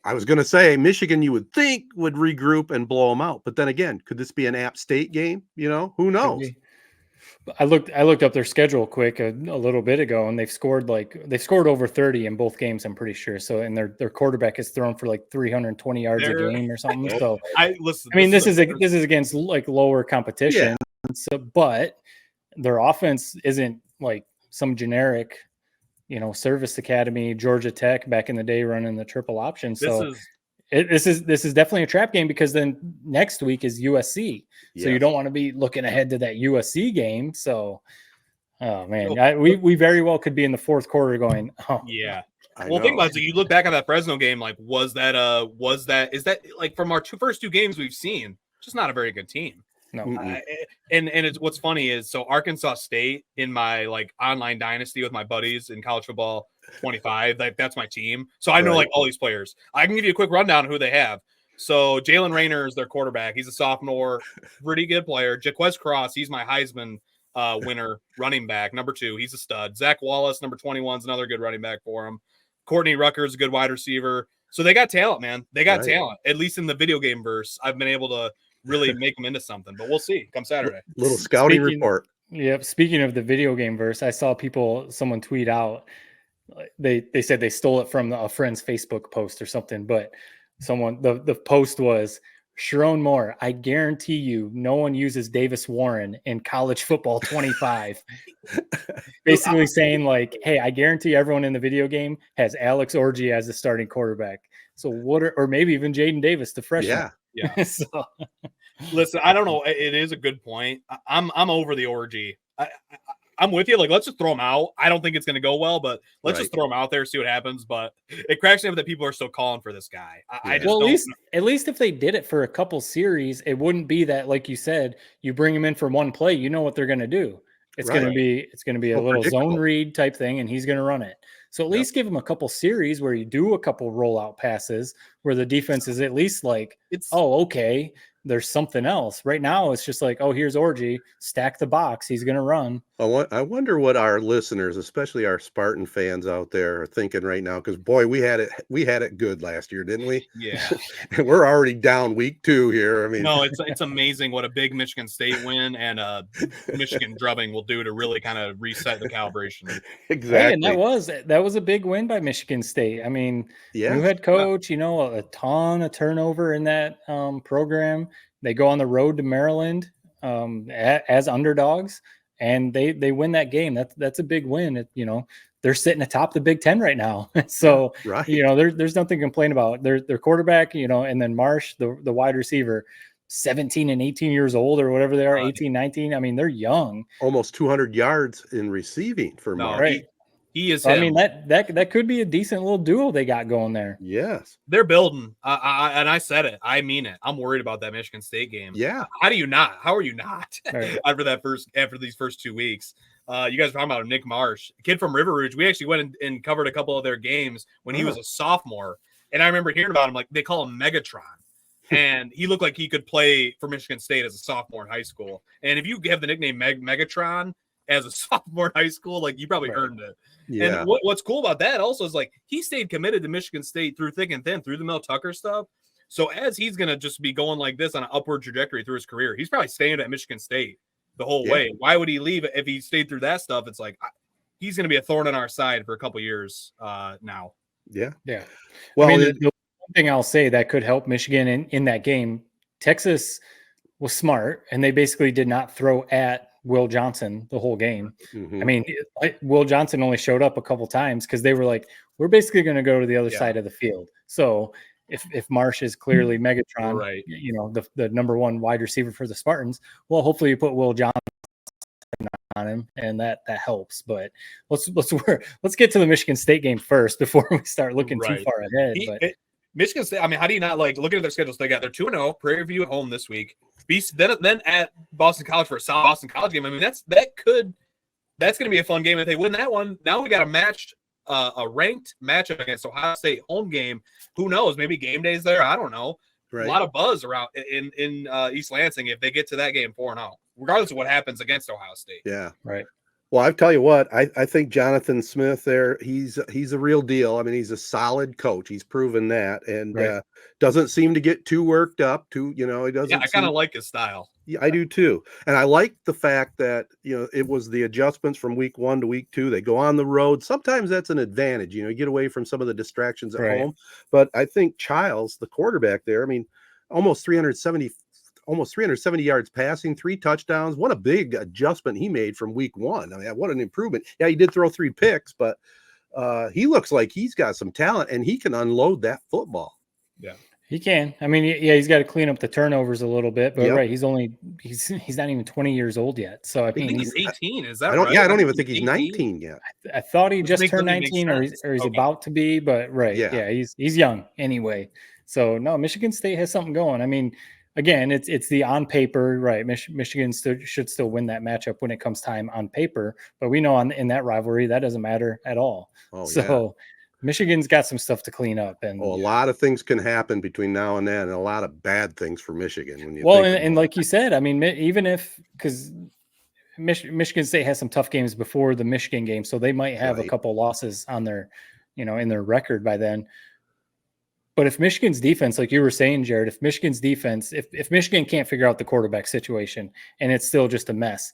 Speaker 1: I was going to say Michigan, you would think, would regroup and blow them out. But then again, could this be an App State game? Who knows?
Speaker 2: I looked up their schedule quick a little bit ago, and they've scored over 30 in both games, I'm pretty sure. So, and their quarterback has thrown for like 320 yards a game or something. So, this is against like lower competition. Yeah. So, but their offense isn't like some generic, Service Academy, Georgia Tech back in the day running the triple option. So this is definitely a trap game, because then next week is USC. So you don't want to be looking ahead to that USC game. So, oh man, we very well could be in the fourth quarter going,
Speaker 3: yeah. Well, think about it. So you look back at that Fresno game, like, is that like from our first two games we've seen, just not a very good team.
Speaker 2: No.
Speaker 3: And it's what's funny is, so Arkansas State in my like online dynasty with my buddies in college football 25, like that's my team. So I know like all these players. I can give you a quick rundown of who they have. So Jalen Rayner is their quarterback. He's a sophomore, pretty good player. Jaquez Cross, he's my Heisman winner running back. Number 2, he's a stud. Zach Wallace, number 21, is another good running back for him. Courtney Rucker's a good wide receiver. So they got talent, man. They got talent. At least in the video game verse, I've been able to really make them into something, but we'll see come Saturday.
Speaker 1: Little scouting report.
Speaker 2: Yep. Speaking of the video game verse, I saw someone tweet out, they said they stole it from a friend's Facebook post or something, but the post was, Sharon Moore, I guarantee you no one uses Davis Warren in college football 25. Basically saying like, hey, I guarantee everyone in the video game has Alex Orji as the starting quarterback. So or maybe even Jaden Davis, the freshman.
Speaker 3: Yeah. So, listen, I don't know. It is a good point. I'm over the orgy. I'm with you. Like, let's just throw them out. I don't think it's going to go well, but let's just throw them out there, see what happens. But it cracks me up that people are still calling for this guy.
Speaker 2: At least if they did it for a couple series, it wouldn't be that, like you said, you bring him in for one play, you know what they're going to do. It's going to be a little zone read type thing, and he's going to run it. So at least give him a couple series where you do a couple rollout passes where the defense is at least like, okay, there's something else. Right now, it's just like, here's Orji, stack the box, he's going to run.
Speaker 1: I wonder what our listeners, especially our Spartan fans out there, are thinking right now. Because boy, we had it good last year, didn't we?
Speaker 3: Yeah.
Speaker 1: And we're already down week 2 here. I mean,
Speaker 3: no, it's amazing what a big Michigan State win and a Michigan drubbing will do to really kind of reset the calibration.
Speaker 1: Exactly.
Speaker 2: Hey, and that was a big win by Michigan State. I mean, new head coach, a ton of turnover in that program. They go on the road to Maryland as underdogs, and they win that game. That's a big win. They're sitting atop the Big Ten right now. So, there's nothing to complain about. Their quarterback, and then Marsh, the wide receiver, 17 and 18 years old or whatever they are, 18,
Speaker 3: Yeah.
Speaker 2: 19. I mean, they're young.
Speaker 1: Almost 200 yards in receiving for Marsh.
Speaker 2: Right.
Speaker 3: He is.
Speaker 2: So, I mean, that could be a decent little duo they got going there.
Speaker 1: Yes.
Speaker 3: They're building. And I said it. I mean it. I'm worried about that Michigan State game.
Speaker 1: Yeah.
Speaker 3: How are you not
Speaker 2: Right.
Speaker 3: after these first 2 weeks? You guys are talking about Nick Marsh, a kid from River Rouge. We actually went and covered a couple of their games when he was a sophomore. And I remember hearing about him, like they call him Megatron. And he looked like he could play for Michigan State as a sophomore in high school. And if you have the nickname Megatron as a sophomore in high school, like you probably earned it.
Speaker 1: Yeah.
Speaker 3: And what's cool about that also is like he stayed committed to Michigan State through thick and thin, through the Mel Tucker stuff. So as he's going to just be going like this on an upward trajectory through his career, he's probably staying at Michigan State the whole way. Why would he leave if he stayed through that stuff? It's like he's going to be a thorn in our side for a couple years now.
Speaker 1: Yeah.
Speaker 2: Yeah.
Speaker 1: Well,
Speaker 2: I mean, the one thing I'll say that could help Michigan in that game, Texas was smart, and they basically did not throw at Will Johnson the whole game.
Speaker 1: mm-hmm.
Speaker 2: I mean, Will Johnson only showed up a couple times because they were like, we're basically going to go to the other side of the field. So if Marsh is clearly Megatron,
Speaker 3: Right.
Speaker 2: you know, the number one wide receiver for the Spartans, well, hopefully you put Will Johnson on him, and that helps. But let's get to the Michigan State game first before we start looking too far ahead.
Speaker 3: Michigan State, I mean, how do you not like looking at their schedules? They got their 2-0 Prairie View at home this week. Then at Boston College for a solid Boston College game. I mean, that's going to be a fun game if they win that one. Now we got a ranked matchup against Ohio State home game. Who knows? Maybe game day's there. I don't know. Right. A lot of buzz around in East Lansing if they get to that game 4-0, regardless of what happens against Ohio State.
Speaker 1: Yeah.
Speaker 2: Right.
Speaker 1: Well, I tell you what, I think Jonathan Smith there, he's a real deal. I mean, he's a solid coach. He's proven that, and doesn't seem to get too worked up. He doesn't.
Speaker 3: Yeah, I kind of like his style.
Speaker 1: Yeah, I do too. And I like the fact that, it was the adjustments from week 1 to week 2. They go on the road. Sometimes that's an advantage, you get away from some of the distractions at home. But I think Childs, the quarterback there, I mean, almost 370 yards passing, 3 touchdowns. What a big adjustment he made from week 1. I mean, what an improvement. Yeah, he did throw 3 picks, but he looks like he's got some talent and he can unload that football.
Speaker 2: Yeah. He can. I mean, yeah, he's got to clean up the turnovers a little bit, but he's not even 20 years old yet. So I mean,
Speaker 3: he's 18. Is that
Speaker 1: right?
Speaker 3: right?
Speaker 1: Yeah, I don't even think he's 19 yet.
Speaker 2: I thought he just turned 19 or he's about to be, but he's young anyway. So no, Michigan State has something going. I mean, again, it's the on paper, right? Michigan should still win that matchup when it comes time on paper, but we know in that rivalry that doesn't matter at all. Michigan's got some stuff to clean up, and
Speaker 1: a lot of things can happen between now and then, and a lot of bad things for Michigan.
Speaker 2: And like you said, I mean, even because Michigan State has some tough games before the Michigan game, so they might have a couple losses on their, in their record by then. But if Michigan's defense, like you were saying, Jared, if Michigan's defense, if Michigan can't figure out the quarterback situation and it's still just a mess,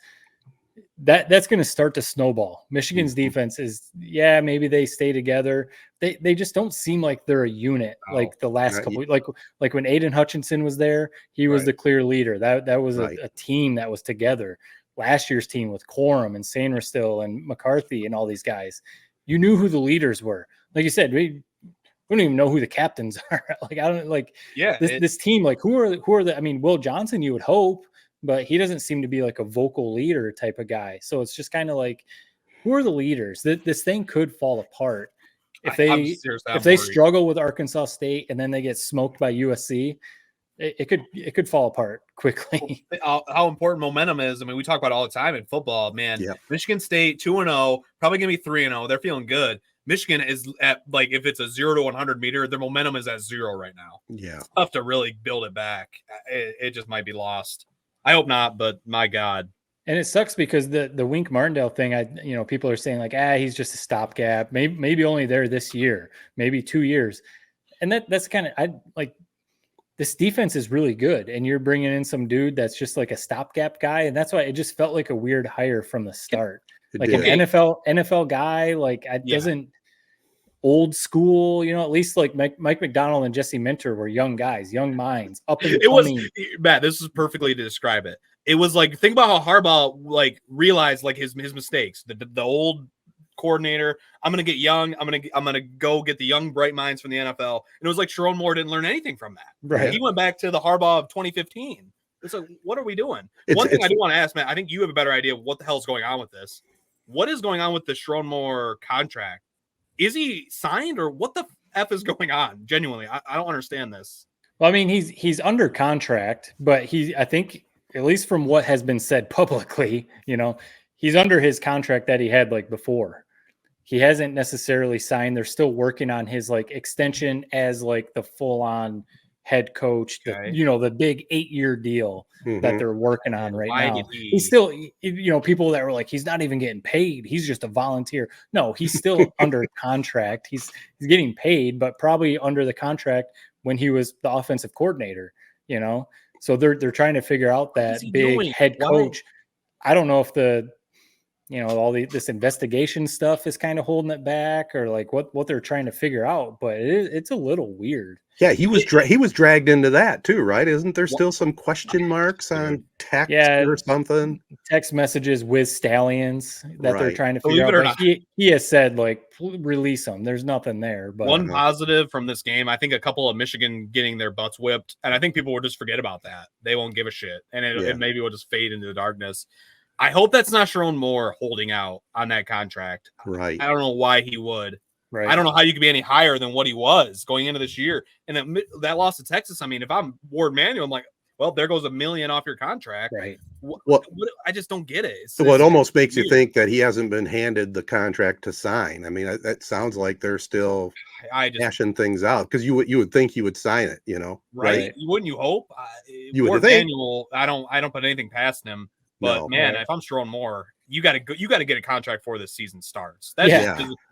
Speaker 2: that's going to start to snowball. Michigan's defense is, maybe they stay together. They just don't seem like they're a unit like the last couple. Like when Aiden Hutchinson was there, he was the clear leader. That was a team that was together. Last year's team with Corum and Sainristil and McCarthy and all these guys, you knew who the leaders were. Like you said, we don't even know who the captains are. This team, like who are the, I mean, Will Johnson, you would hope, but he doesn't seem to be like a vocal leader type of guy. So it's just kind of like, who are the leaders? This thing could fall apart if they struggle with Arkansas State and then they get smoked by USC. It could fall apart quickly.
Speaker 3: How important momentum is. I mean, we talk about it all the time in football, man. Yeah. Michigan State 2-0, probably gonna be 3-0. They're feeling good. Michigan is at, like, if it's a 0 to 100 meter, their momentum is at 0 right now.
Speaker 1: Yeah,
Speaker 3: it's tough to really build it back. It just might be lost. I hope not, but my God.
Speaker 2: And it sucks because the Wink Martindale thing, people are saying like, he's just a stopgap. Maybe only there this year, maybe 2 years. And that's kind of, this defense is really good. And you're bringing in some dude that's just like a stopgap guy. And that's why it just felt like a weird hire from the start. An NFL guy, doesn't old school, at least like Mike McDonald and Jesse Minter were young guys, young minds, up and coming.
Speaker 3: Matt, this is perfectly to describe it. It was like, think about how Harbaugh realized his mistakes. The old coordinator. I'm going to get young. I'm going to go get the young bright minds from the NFL. And it was like Sharon Moore didn't learn anything from that.
Speaker 2: Right.
Speaker 3: He went back to the Harbaugh of 2015. It's like, what are we doing? One thing I do want to ask, Matt, I think you have a better idea of what the hell's going on with this. What is going on with the Sharon Moore contract? Is he signed or what the F is going on? Genuinely, I don't understand this.
Speaker 2: Well, I mean, he's under contract, but I think at least from what has been said publicly, he's under his contract that he had like before. He hasn't necessarily signed. They're still working on his like extension as like the full on head coach, the big 8-year deal that they're working on right now. He's still, people that were like, he's not even getting paid. He's just a volunteer. No, he's still under contract. He's getting paid, but probably under the contract when he was the offensive coordinator, so they're trying to figure out that big head coach. I don't know if this investigation stuff is kind of holding it back or like what they're trying to figure out, but it's a little weird.
Speaker 1: Yeah, he was dragged into that too, right? Isn't there still some question marks on text or something?
Speaker 2: Text messages with stallions that they're trying to figure out. But he has said like release them. There's nothing there. But
Speaker 3: one positive from this game, I think a couple of Michigan getting their butts whipped, and I think people will just forget about that. They won't give a shit, and it maybe will just fade into the darkness. I hope that's not Sharon Moore holding out on that contract.
Speaker 1: Right.
Speaker 3: I don't know why he would.
Speaker 2: Right.
Speaker 3: I don't know how you could be any higher than what he was going into this year. And that loss to Texas, I mean, if I'm Ward Manuel, I'm like, well, there goes $1 million off your contract.
Speaker 2: Right.
Speaker 3: I just don't get it.
Speaker 1: It almost makes you think that he hasn't been handed the contract to sign. I mean, that sounds like they're still hashing things out because you would think he would sign it,
Speaker 3: right? Wouldn't you hope?
Speaker 1: Ward
Speaker 3: Manuel, I don't put anything past him. But if I'm Sharon Moore, you got to get a contract before this season starts.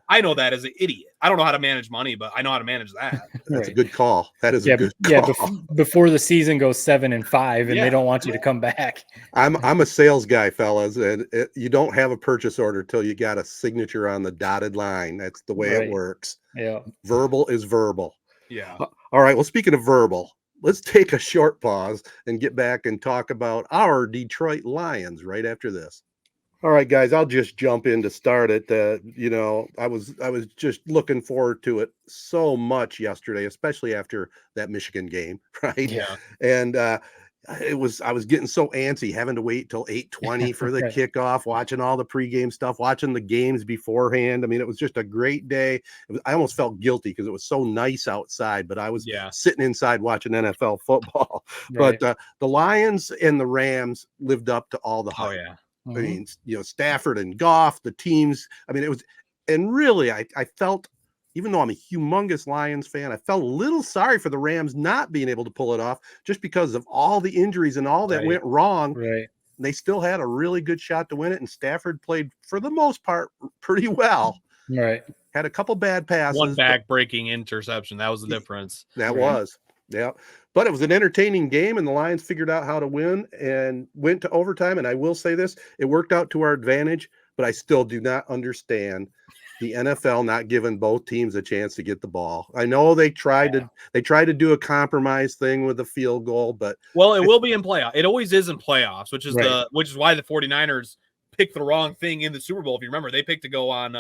Speaker 3: I know that as an idiot. I don't know how to manage money, but I know how to manage that.
Speaker 1: That's a good call. That is a good call.
Speaker 2: Yeah, before the season goes 7-5, and they don't want you to come back.
Speaker 1: I'm a sales guy, fellas, and you don't have a purchase order till you got a signature on the dotted line. That's the way it works.
Speaker 2: Yeah,
Speaker 1: verbal is verbal.
Speaker 3: Yeah.
Speaker 1: All right. Well, speaking of verbal, let's take a short pause and get back and talk about our Detroit Lions right after this. All right, guys, I'll just jump in to start it. I was just looking forward to it so much yesterday, especially after that Michigan game, right?
Speaker 3: Yeah.
Speaker 1: And I was getting so antsy having to wait till 8:20 for the kickoff, watching all the pregame stuff, watching the games beforehand. I mean, it was just a great day. I almost felt guilty because it was so nice outside, but I was sitting inside watching NFL football. Right. But the Lions and the Rams lived up to all the hype.
Speaker 3: Oh, yeah.
Speaker 1: I mean, Stafford and Goff, the teams. I mean, it was, and really, I felt, even though I'm a humongous Lions fan, I felt a little sorry for the Rams not being able to pull it off just because of all the injuries and all that went wrong.
Speaker 2: Right.
Speaker 1: They still had a really good shot to win it, and Stafford played, for the most part, pretty well.
Speaker 2: Right.
Speaker 1: Had a couple bad passes.
Speaker 3: One back-breaking interception. That was the difference.
Speaker 1: That was. Yeah. But it was an entertaining game, and the Lions figured out how to win and went to overtime. And I will say this, it worked out to our advantage, but I still do not understand the NFL not giving both teams a chance to get the ball. I know they tried to do a compromise thing with a field goal, but
Speaker 3: it will be in playoffs. It always is in playoffs, which is why the 49ers picked the wrong thing in the Super Bowl. If you remember, they picked to go on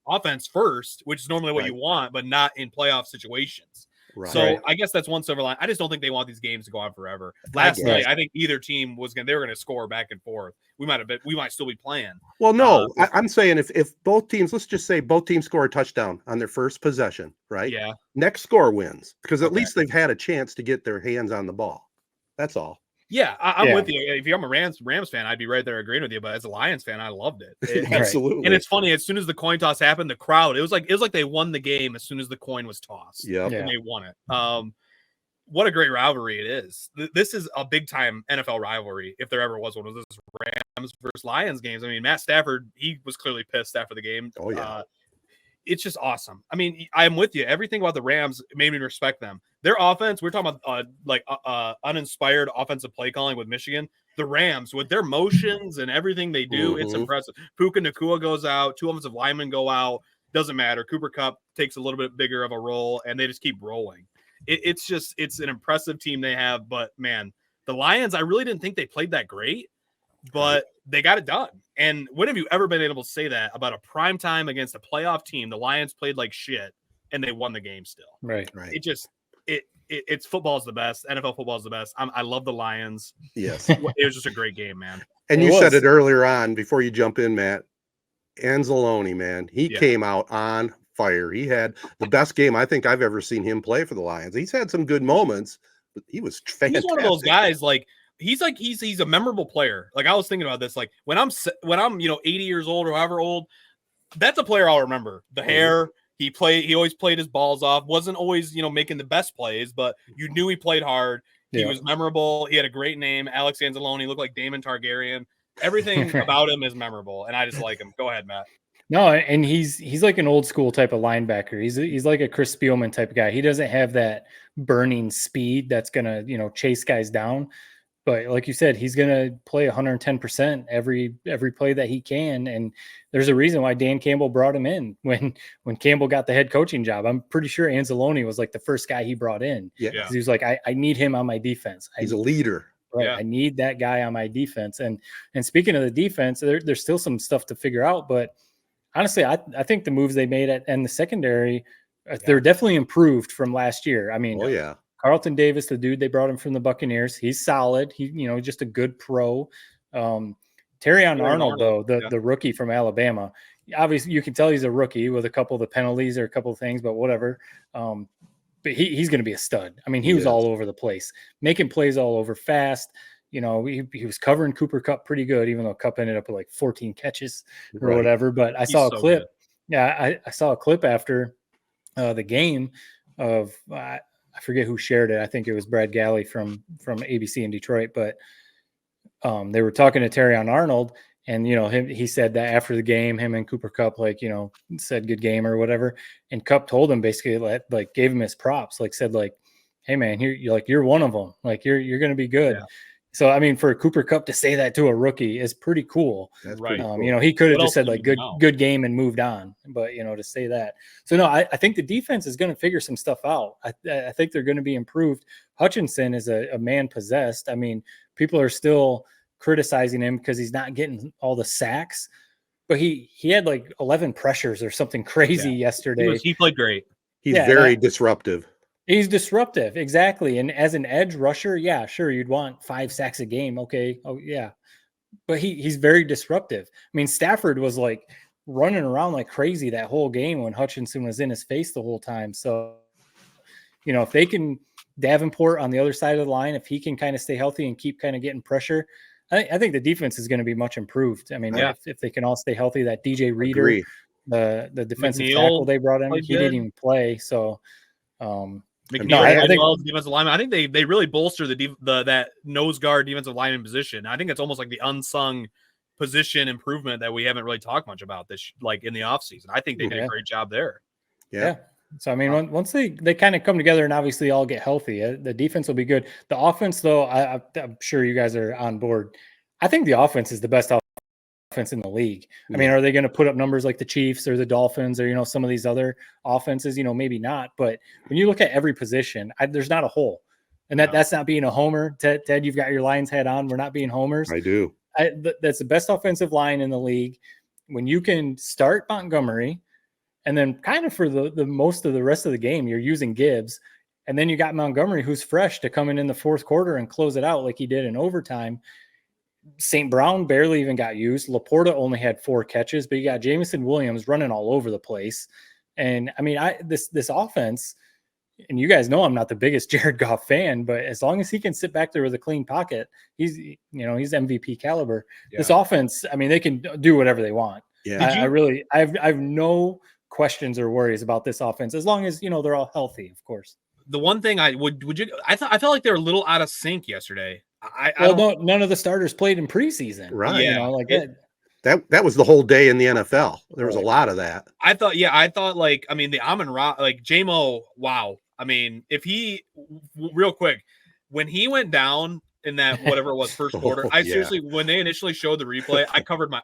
Speaker 3: offense first, which is normally what you want, but not in playoff situations.
Speaker 1: Right.
Speaker 3: So I guess that's one silver line. I just don't think they want these games to go on forever. Last night, I think either team they were going to score back and forth. We might still be playing.
Speaker 1: Well, no, I'm saying if both teams, let's just say both teams score a touchdown on their first possession, right?
Speaker 3: Yeah.
Speaker 1: Next score wins because at least they've had a chance to get their hands on the ball. That's all.
Speaker 3: Yeah, I'm with you. If I'm a Rams fan, I'd be right there agreeing with you. But as a Lions fan, I loved it.
Speaker 1: Absolutely.
Speaker 3: And it's funny. As soon as the coin toss happened, the crowd, it was like they won the game as soon as the coin was tossed.
Speaker 1: Yeah,
Speaker 3: and they won it. What a great rivalry it is. This is a big time NFL rivalry. If there ever was one of those Rams versus Lions games. I mean, Matt Stafford, he was clearly pissed after the game.
Speaker 1: Oh yeah.
Speaker 3: It's just awesome. I mean, I'm with you. Everything about the Rams made me respect them. Their offense, we're talking about uninspired offensive play calling with Michigan. The Rams, with their motions and everything they do, it's impressive. Puka Nacua goes out. 2 offensive linemen go out. Doesn't matter. Cooper Kupp takes a little bit bigger of a role, and they just keep rolling. It's an impressive team they have. But, man, the Lions, I really didn't think they played that great. but they got it done. And when have you ever been able to say that about a prime time against a playoff team? The Lions played like shit and they won the game still.
Speaker 2: Right.
Speaker 3: It's football is the best. NFL football is the best. I love the Lions.
Speaker 1: Yes.
Speaker 3: It was just a great game, man.
Speaker 1: And you said it earlier on before you jump in, Matt. Anzalone, man, he came out on fire. He had the best game I think I've ever seen him play for the Lions. He's had some good moments, but he was fantastic.
Speaker 3: He's one of those guys he's a memorable player. Like I was thinking about this, like when I'm 80 years old or however old, that's a player I'll remember. The hair, he always played his balls off. Wasn't always, making the best plays, but you knew he played hard. He was memorable. He had a great name, Alex Anzalone. He looked like Damon Targaryen. Everything about him is memorable, and I just like him. Go ahead, Matt.
Speaker 2: No, and he's like an old school type of linebacker. He's like a Chris Spielman type of guy. He doesn't have that burning speed that's gonna chase guys down. But like you said, he's gonna play 110% every play that he can. And there's a reason why Dan Campbell brought him in when Campbell got the head coaching job. I'm pretty sure Anzalone was like the first guy he brought in.
Speaker 1: Yeah,
Speaker 2: he was like, I need him on my defense.
Speaker 1: He's a leader.
Speaker 2: Right. Yeah. I need that guy on my defense. And speaking of the defense, there's still some stuff to figure out. But honestly, I think the moves they made and the secondary, they're definitely improved from last year. I mean, Carlton Davis, the dude they brought him from the Buccaneers, he's solid. He, just a good pro. Terrion Arnold, though, the rookie from Alabama, obviously you can tell he's a rookie with a couple of the penalties or a couple of things, but whatever. But he's going to be a stud. I mean, he was all over the place, making plays all over fast. He was covering Cooper Kupp pretty good, even though Kupp ended up with like 14 catches or whatever. But I saw a clip. Good. Yeah, I saw a clip after the game of I forget who shared it. I think it was Brad Galley from ABC in Detroit. But they were talking to Terrion Arnold, and he said that after the game, him and Cooper Kupp said good game or whatever, and Kupp told him basically like gave him his props, like said like, hey man, you're one of them, like you're gonna be good. Yeah. So I mean, for Cooper Kupp to say that to a rookie is pretty cool.
Speaker 1: That's right.
Speaker 2: Cool. He could have just said like good game and moved on, but to say that. So no, I think the defense is going to figure some stuff out. I think they're going to be improved. Hutchinson is a man possessed. I mean, people are still criticizing him because he's not getting all the sacks, but he had like 11 pressures or something crazy yesterday.
Speaker 3: He played great.
Speaker 1: He's very disruptive.
Speaker 2: He's disruptive. Exactly. And as an edge rusher, yeah, sure. You'd want 5 sacks a game. Okay. Oh yeah. But he's very disruptive. I mean, Stafford was like running around like crazy that whole game when Hutchinson was in his face the whole time. So, if they can, Davenport on the other side of the line, if he can kind of stay healthy and keep kind of getting pressure, I think the defense is going to be much improved. I mean, if they can all stay healthy, that DJ Reader, the defensive tackle they brought in, he didn't even play. So,
Speaker 3: I think defensive lineman. I think they really bolster that nose guard defensive lineman position. I think it's almost like the unsung position improvement that we haven't really talked much about this, like in the offseason. I think they did a great job there.
Speaker 2: Yeah. So, I mean, once they kind of come together and obviously all get healthy, the defense will be good. The offense, though, I'm sure you guys are on board. I think the offense is the best offense in the league. I mean, are they going to put up numbers like the Chiefs or the Dolphins or, some of these other offenses? Maybe not. But when you look at every position, there's not a hole. And that's not being a homer. Ted, you've got your Lions hat on. We're not being homers.
Speaker 1: I do.
Speaker 2: That's the best offensive line in the league. When you can start Montgomery, and then kind of for the most of the rest of the game, you're using Gibbs. And then you got Montgomery, who's fresh, to come in the fourth quarter and close it out like he did in overtime. St. Brown barely even got used. Laporta only had 4 catches, but you got Jameson Williams running all over the place. And I mean, this offense, and you guys know I'm not the biggest Jared Goff fan, but as long as he can sit back there with a clean pocket, he's MVP caliber. Yeah. This offense, I mean, they can do whatever they want. Yeah, I have no questions or worries about this offense as long as they're all healthy, of course.
Speaker 3: The one thing I felt like they were a little out of sync yesterday.
Speaker 2: None of the starters played in preseason,
Speaker 1: right?
Speaker 2: That
Speaker 1: was the whole day in the NFL. There was a lot of that.
Speaker 3: I thought like, I mean, the Amon-Ra, like J-Mo, wow. I mean, if he real quick when he went down in that whatever it was first quarter, I seriously, when they initially showed the replay,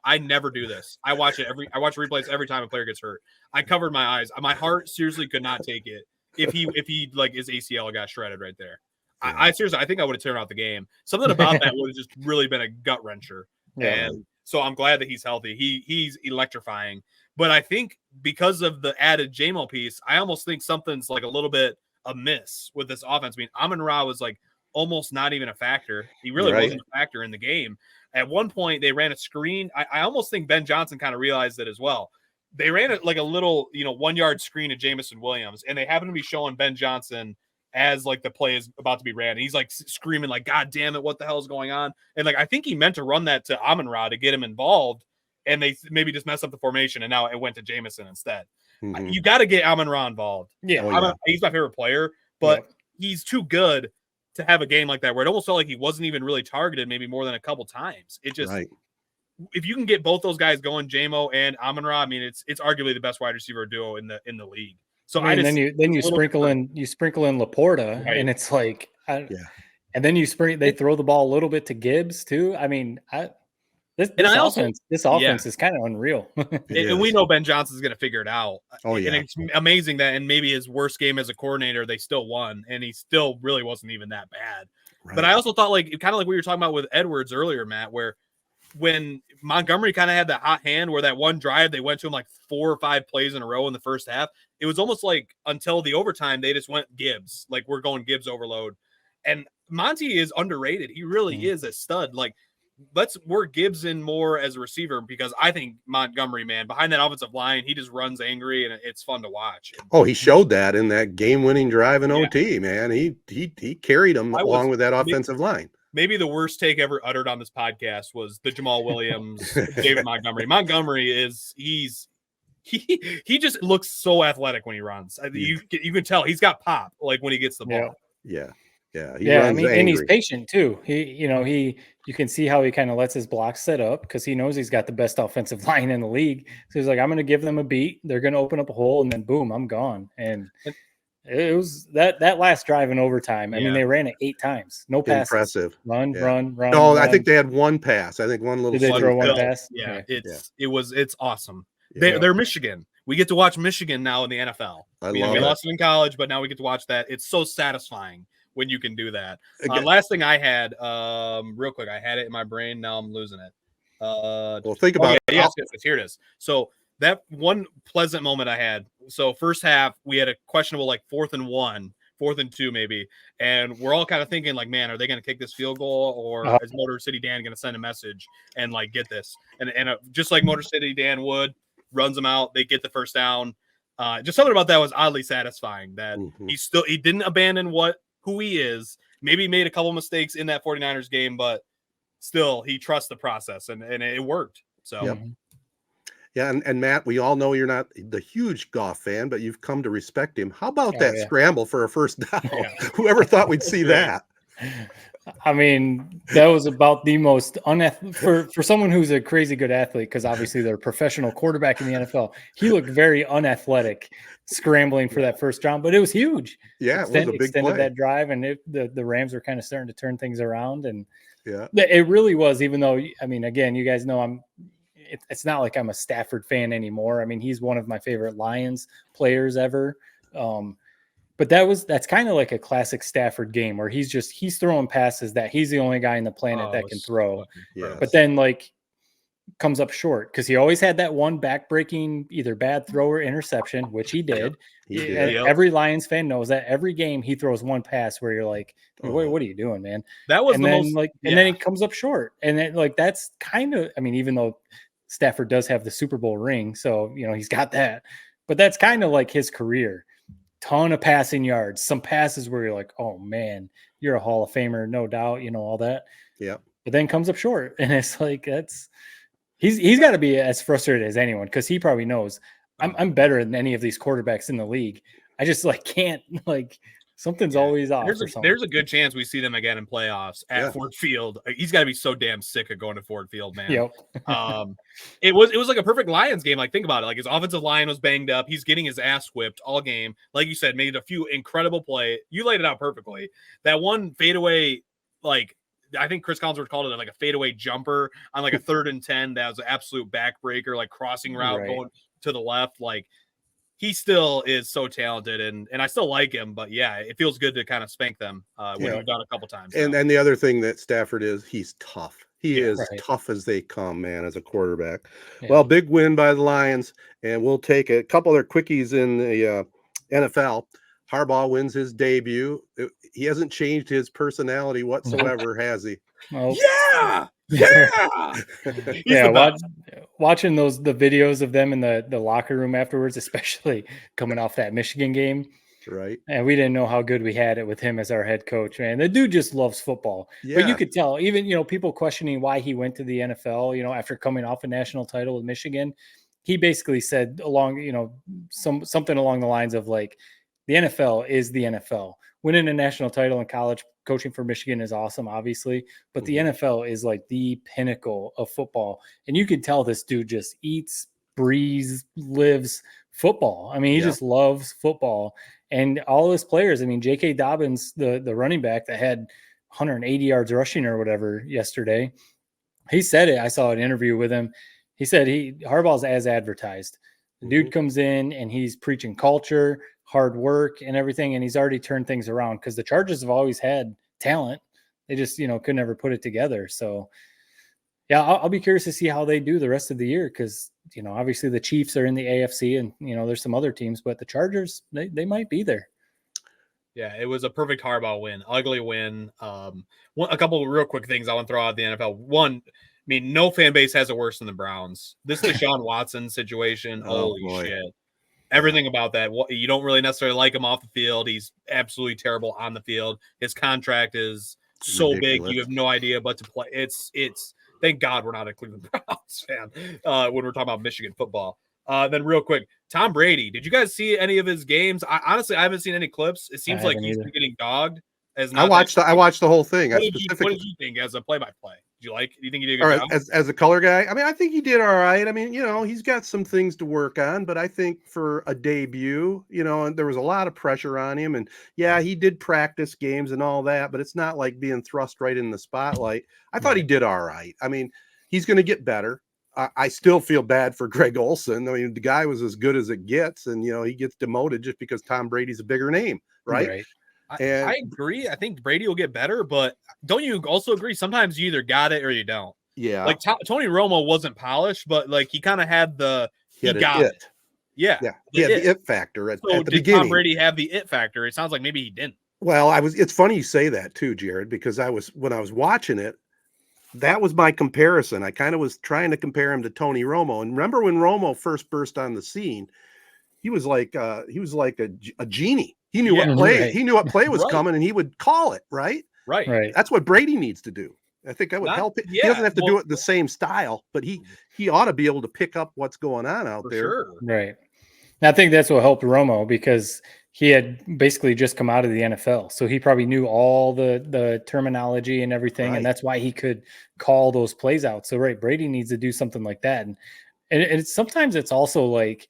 Speaker 3: I never do this. I watch replays every time a player gets hurt. I covered my eyes. My heart seriously could not take it if he like his ACL got shredded right there. I seriously, I think I would have turned out the game. Something about that would have just really been a gut wrencher. And so I'm glad that he's healthy. He's electrifying. But I think because of the added JMO piece, I almost think something's like a little bit amiss with this offense. I mean, Amon-Ra was like almost not even a factor. He really wasn't a factor in the game. At one point, they ran a screen. I almost think Ben Johnson kind of realized it as well. They ran it like a little, 1 yard screen to Jamison Williams, and they happen to be showing Ben Johnson as like the play is about to be ran. And he's like screaming like, God damn it, what the hell is going on? And like, I think he meant to run that to Amon-Ra to get him involved, and they maybe just messed up the formation, and now it went to Jamison instead. Mm-hmm. You got to get Amon-Ra involved. Yeah. He's my favorite player, but he's too good to have a game like that where it almost felt like he wasn't even really targeted maybe more than a couple times. It just, if you can get both those guys going, JMO and Amon-Ra, I mean, it's arguably the best wide receiver duo in the league. So
Speaker 2: then you sprinkle in Laporta, and it's like, and then they throw the ball a little bit to Gibbs too. I mean, this offense is kind of unreal.
Speaker 3: And we know Ben Johnson's going to figure it out. And it's amazing that in maybe his worst game as a coordinator, they still won, and he still really wasn't even that bad. Right. But I also thought kind of like what you were talking about with Edwards earlier, Matt, where when Montgomery kind of had that hot hand where that one drive, they went to him like 4 or 5 plays in a row in the first half. It was almost like until the overtime, they just went Gibbs. Like, we're going Gibbs overload. And Monty is underrated. He really is a stud. Like, let's work Gibbs in more as a receiver, because I think Montgomery, man, behind that offensive line, he just runs angry, and it's fun to watch.
Speaker 1: Oh, he showed that in that game-winning drive in OT, man. He carried him along with that offensive line.
Speaker 3: Maybe the worst take ever uttered on this podcast was the Jamal Williams, David Montgomery. Montgomery he just looks so athletic when he runs. You can tell he's got pop, like when he gets the ball.
Speaker 1: Yeah.
Speaker 2: I mean, and he's patient too. You can see how he kind of lets his blocks set up because he knows he's got the best offensive line in the league. So he's like, I'm going to give them a beat. They're going to open up a hole, and then boom, I'm gone. And it was that last drive in overtime. I mean, they ran it 8 times. No passes.
Speaker 1: Impressive.
Speaker 2: Run.
Speaker 1: No, I think they had one pass. I think one little.
Speaker 2: Did they throw one pass?
Speaker 3: Yeah, it's awesome. They're Michigan. We get to watch Michigan now in the NFL. We lost it in college, but now we get to watch that. It's so satisfying when you can do that. Last thing I had, real quick, I had it in my brain. Now I'm losing it.
Speaker 1: Well, think about it.
Speaker 3: Yes, here it is. So that one pleasant moment I had. So first half, we had a questionable, like 4th and 1, 4th and 2 maybe. And we're all kind of thinking like, man, are they going to kick this field goal, or is Motor City Dan going to send a message and like get this? And just like Motor City Dan would, runs them out. They get the first down. Just something about that was oddly satisfying, that he didn't abandon who he is. Maybe made a couple mistakes in that 49ers game, but still he trusts the process, and it worked. So
Speaker 1: yeah, and Matt, we all know you're not the huge Goff fan, but you've come to respect him. How about that scramble for a first down? Whoever thought we'd see that?
Speaker 2: I mean, that was about the most for someone who's a crazy good athlete, because obviously they're a professional quarterback in the NFL. He looked very unathletic scrambling for that first down, but it was huge.
Speaker 1: Yeah, it was a big
Speaker 2: extended
Speaker 1: play.
Speaker 2: That drive, and the Rams were kind of starting to turn things around, and it really was. Even though, I mean, again, you guys know it's not like I'm a Stafford fan anymore. I mean, he's one of my favorite Lions players ever. But that's kind of like a classic Stafford game where he's throwing passes that he's the only guy on the planet that can throw. But then like comes up short because he always had that one backbreaking either bad throw or interception, which he did. Every Lions fan knows that. Every game he throws one pass where you're like, what are you doing, man?
Speaker 3: That was and then
Speaker 2: he comes up short. And then like that's kind of, I mean, even though Stafford does have the Super Bowl ring, so he's got that. But that's kind of like his career. Ton of passing yards, some passes where you're like, oh man, you're a Hall of Famer, no doubt, all that.
Speaker 1: Yeah.
Speaker 2: But then comes up short. And it's like, he's got to be as frustrated as anyone, because he probably knows I'm better than any of these quarterbacks in the league. I just can't something's always off.
Speaker 3: There's a good chance we see them again in playoffs at Ford Field. He's got to be so damn sick of going to Ford Field, man.
Speaker 2: Yep.
Speaker 3: It was like a perfect Lions game. Like, think about it. Like, his offensive line was banged up. He's getting his ass whipped all game. Like you said, made a few incredible plays. You laid it out perfectly. That one fadeaway, like, I think Chris Collinsworth called it like a fadeaway jumper on like a 3rd and 10. That was an absolute backbreaker, like crossing route going to the left. Like, he still is so talented, and I still like him, but it feels good to kind of spank them when we've done a couple times.
Speaker 1: And the other thing that Stafford is, he's tough. He is
Speaker 2: right.
Speaker 1: tough as they come, man, as a quarterback.
Speaker 2: Yeah.
Speaker 1: Well, big win by the Lions, and we'll take a couple other quickies in the NFL. Harbaugh wins his debut. He hasn't changed his personality whatsoever, has he?
Speaker 2: Well,
Speaker 3: Yeah. Yeah.
Speaker 2: yeah, watching the videos of them in the locker room afterwards, especially coming off that Michigan game.
Speaker 1: Right.
Speaker 2: And we didn't know how good we had it with him as our head coach, man. The dude just loves football.
Speaker 1: Yeah.
Speaker 2: But you could tell, even, people questioning why he went to the NFL, after coming off a national title with Michigan, he basically said something along the lines of like, the NFL is the NFL. Winning a national title in college, coaching for Michigan is awesome, obviously, but the NFL is like the pinnacle of football. And you can tell this dude just eats, breathes, lives football. I mean, he just loves football. And all his players, I mean, J.K. Dobbins, the running back that had 180 yards rushing or whatever yesterday, he said it. I saw an interview with him. He said Harbaugh's as advertised. The dude comes in and he's preaching culture, hard work, and everything, and he's already turned things around because the Chargers have always had talent. They just, could never put it together. So, yeah, I'll be curious to see how they do the rest of the year because, obviously the Chiefs are in the AFC and, there's some other teams, but the Chargers, they might be there.
Speaker 3: Yeah, it was a perfect Harbaugh win, ugly win. A couple of real quick things I want to throw out the NFL. One, I mean, no fan base has it worse than the Browns. This Deshaun Watson situation, holy shit. Everything about that. You don't really necessarily like him off the field. He's absolutely terrible on the field. His contract is so ridiculous. Big, you have no idea but to play. It's thank God we're not a Cleveland Browns fan when we're talking about Michigan football. Then real quick, Tom Brady. Did you guys see any of his games? Honestly, I haven't seen any clips. It seems like he's been getting dogged.
Speaker 1: I watched the whole thing.
Speaker 3: What did you think as a play-by-play? Do you think he did a good job?
Speaker 1: As a color guy? I mean, I think he did all right. I mean, he's got some things to work on, but I think for a debut, and there was a lot of pressure on him. And yeah, he did practice games and all that, but it's not like being thrust right in the spotlight. I thought he did all right. I mean, he's going to get better. I still feel bad for Greg Olsen. I mean, the guy was as good as it gets, and he gets demoted just because Tom Brady's a bigger name, right?
Speaker 3: I agree. I think Brady will get better, but don't you also agree? Sometimes you either got it or you don't.
Speaker 1: Yeah.
Speaker 3: Like Tony Romo wasn't polished, but like he kind of had
Speaker 1: he got it.
Speaker 3: Yeah.
Speaker 1: He had the it factor at the beginning.
Speaker 3: Tom Brady have the it factor? It sounds like maybe he didn't.
Speaker 1: Well, it's funny you say that too, Jared, because when I was watching it, that was my comparison. I kind of was trying to compare him to Tony Romo. And remember when Romo first burst on the scene, he was like a genie. He knew what play was coming, and he would call it, right. That's what Brady needs to do. I think that would help it. He doesn't have to do it the same style, but he ought to be able to pick up what's going on out there.
Speaker 3: Sure.
Speaker 2: Right. And I think that's what helped Romo because he had basically just come out of the NFL. So he probably knew all the terminology and everything. And that's why he could call those plays out. So Brady needs to do something like that. And sometimes it's also like,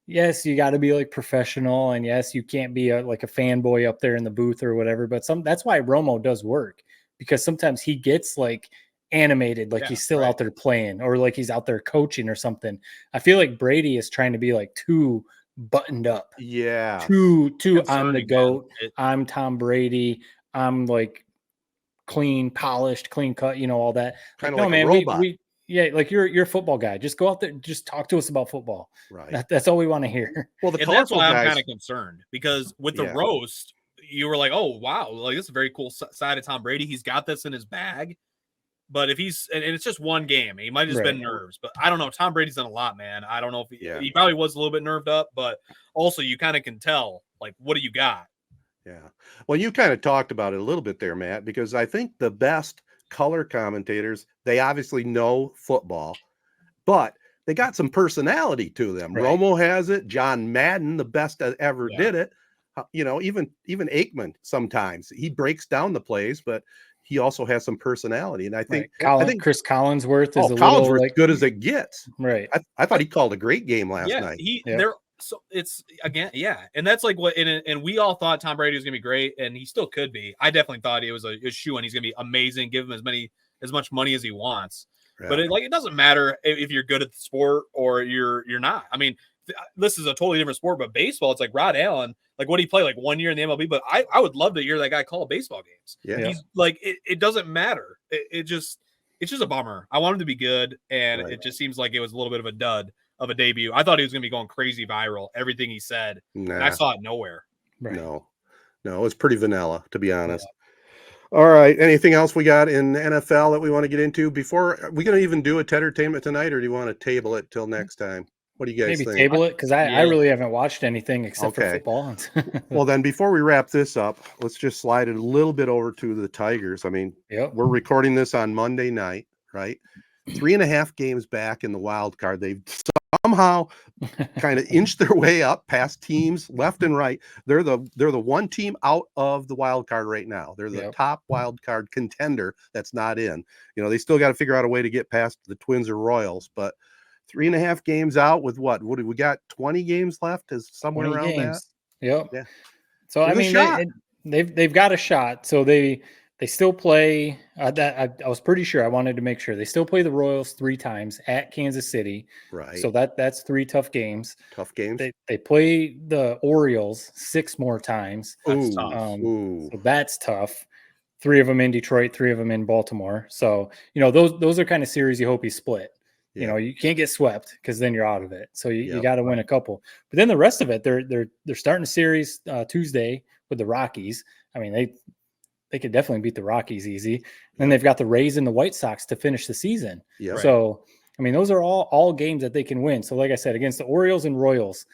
Speaker 2: yes, you got to be like professional, and yes, you can't be like a fanboy up there in the booth or whatever. But that's why Romo does work, because sometimes he gets like animated, like he's still out there playing, or like he's out there coaching or something. I feel like Brady is trying to be like too buttoned up.
Speaker 1: Yeah.
Speaker 2: Too. I'm the GOAT. I'm Tom Brady. I'm like clean, polished, clean cut. All that.
Speaker 1: Kind of like a robot.
Speaker 2: Yeah, like you're a football guy. Just go out there, just talk to us about football.
Speaker 1: Right.
Speaker 2: That's all we want to hear.
Speaker 3: Well, that's why I'm kind of concerned, because with the roast, you were like, oh wow, like this is a very cool side of Tom Brady. He's got this in his bag. But if he's and it's just one game, he might have just been nerves. But I don't know. Tom Brady's done a lot, man. I don't know if he probably was a little bit nerved up, but also you kind of can tell, like, what do you got?
Speaker 1: Yeah. Well, you kind of talked about it a little bit there, Matt, because I think the best color commentators, they obviously know football, but they got some personality to them. Romo has it. John Madden, the best that ever did it. Even Aikman, sometimes he breaks down the plays, but he also has some personality. And I think
Speaker 2: Chris Collinsworth is
Speaker 1: Collinsworth like good as it gets.
Speaker 2: Right.
Speaker 1: I thought he called a great game last night.
Speaker 3: So it's again, and that's like what, and we all thought Tom Brady was gonna be great, and he still could be. I definitely thought it was a shoe, and he's gonna be amazing. Give him as much money as he wants. Yeah. But it doesn't matter if you're good at the sport or you're not. I mean, this is a totally different sport, but baseball, it's like Rod Allen. Like, what did he play like 1 year in the MLB? But I would love to hear that guy call baseball games.
Speaker 1: Yeah,
Speaker 3: he's like it doesn't matter. It just it's just a bummer. I want him to be good, and
Speaker 1: Right.
Speaker 3: it just seems like it was a little bit of a dud of a debut. I thought he was going to be going crazy viral, everything he said, and I
Speaker 1: Nah,
Speaker 3: saw it nowhere.
Speaker 2: Right.
Speaker 1: no, it was pretty vanilla, to be honest. All right. Anything else we got in NFL that we want to get into before we going to even do a Tedtertainment tonight, or do you want to table it till next time? What do you guys
Speaker 2: Maybe
Speaker 1: think?
Speaker 2: table it because I
Speaker 3: Yeah.
Speaker 2: really haven't watched anything except for
Speaker 1: Okay.
Speaker 2: football.
Speaker 1: Well, then before we wrap this up, let's just slide it a little bit over to the Tigers. I mean,
Speaker 2: Yep.
Speaker 1: we're recording this on Monday night, right? 3.5 games back in the wild card. They've somehow kind of inched their way up past teams left and right. They're the one team out of the wild card right now. They're the top wild card contender that's not in. You know, they still got to figure out a way to get past the Twins or Royals, but 3.5 games out with what do we got? 20 games left, is somewhere around
Speaker 2: games.
Speaker 1: that.
Speaker 2: Yep.
Speaker 1: Yeah.
Speaker 2: So I mean, they've got a shot. So they still play. I was pretty sure. I wanted to make sure they still play the Royals 3 times at Kansas City.
Speaker 1: Right.
Speaker 2: So that's 3 tough games.
Speaker 1: Tough games.
Speaker 2: They play the Orioles 6 more times.
Speaker 3: That's tough.
Speaker 2: So that's tough. 3 of them in Detroit, 3 of them in Baltimore. So you know those are kind of series you hope you split.
Speaker 1: Yeah.
Speaker 2: You know, you can't get swept because then you're out of it. So you got to win a couple. But then the rest of it, they're starting a series Tuesday with the Rockies. I mean, they could definitely beat the Rockies easy. And then they've got the Rays and the White Sox to finish the season.
Speaker 1: Yeah.
Speaker 2: So I mean, those are all games that they can win. So like I said, against the Orioles and Royals,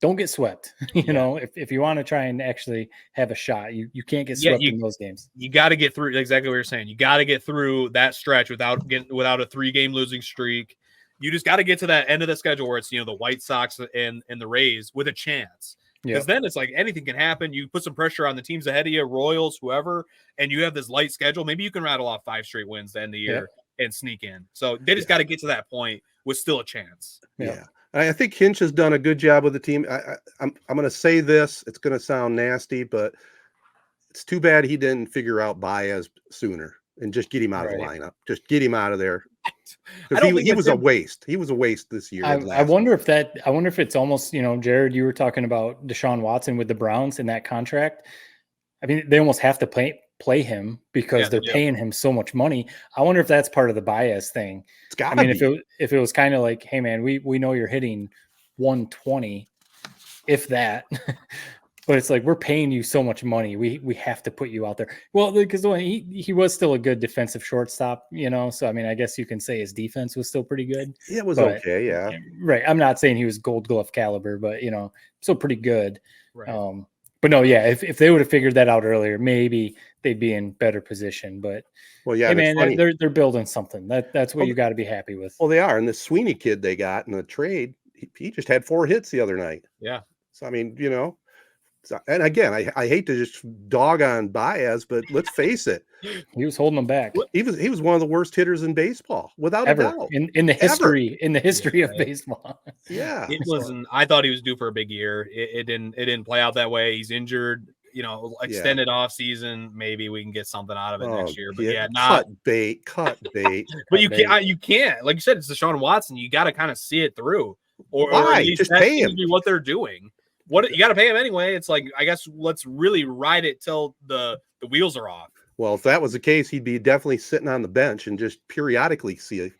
Speaker 2: don't get swept. You know, if you want to try and actually have a shot, you can't get swept in those games.
Speaker 3: You got to get through exactly what you're saying. You got to get through that stretch without a 3-game losing streak. You just got to get to that end of the schedule where it's, you know, the White Sox and the Rays with a chance. Because then it's like anything can happen. You put some pressure on the teams ahead of you, Royals, whoever, and you have this light schedule. Maybe you can rattle off 5 straight wins to end the year and sneak in. So they just got to get to that point with still a chance.
Speaker 1: Yeah. I think Hinch has done a good job with the team. I'm going to say this. It's going to sound nasty, but it's too bad he didn't figure out Baez sooner and just get him out of the lineup. Just get him out of there. Because he was a waste. He was a waste this year.
Speaker 2: I wonder if it's almost, you know, Jared, you were talking about Deshaun Watson with the Browns in that contract. I mean, they almost have to play him because they're paying him so much money. I wonder if that's part of the Baez thing.
Speaker 1: It's gotta be.
Speaker 2: If it was kind of like, hey man, we know you're hitting 120, if that, but it's like, we're paying you so much money. We have to put you out there. Well, because he was still a good defensive shortstop, you know? So, I mean, I guess you can say his defense was still pretty good.
Speaker 1: It was okay. Yeah.
Speaker 2: Right. I'm not saying he was Gold Glove caliber, but you know, still pretty good.
Speaker 3: Right.
Speaker 2: But no, if they would have figured that out earlier, maybe they'd be in better position. But hey, man, they're building something. That's what you got to be happy with.
Speaker 1: Well, they are. And the Sweeney kid they got in the trade, he just had 4 hits the other night.
Speaker 3: Yeah.
Speaker 1: So I mean, you know, and again, I hate to just dog on Baez, but let's face it,
Speaker 2: he was holding them back.
Speaker 1: He was one of the worst hitters in baseball, without a doubt,
Speaker 2: in the history of baseball.
Speaker 1: Yeah,
Speaker 3: it wasn't. I thought he was due for a big year. It didn't play out that way. He's injured. You know, extended off season. Maybe we can get something out of it next year. But
Speaker 1: cut bait.
Speaker 3: But you can't. Like you said, it's Deshaun Watson. You got to kind of see it through, or at least
Speaker 1: just pay him.
Speaker 3: What they're doing. What you got to pay him anyway. It's like, I guess let's really ride it till the wheels are off.
Speaker 1: Well, if that was the case, he'd be definitely sitting on the bench and just periodically see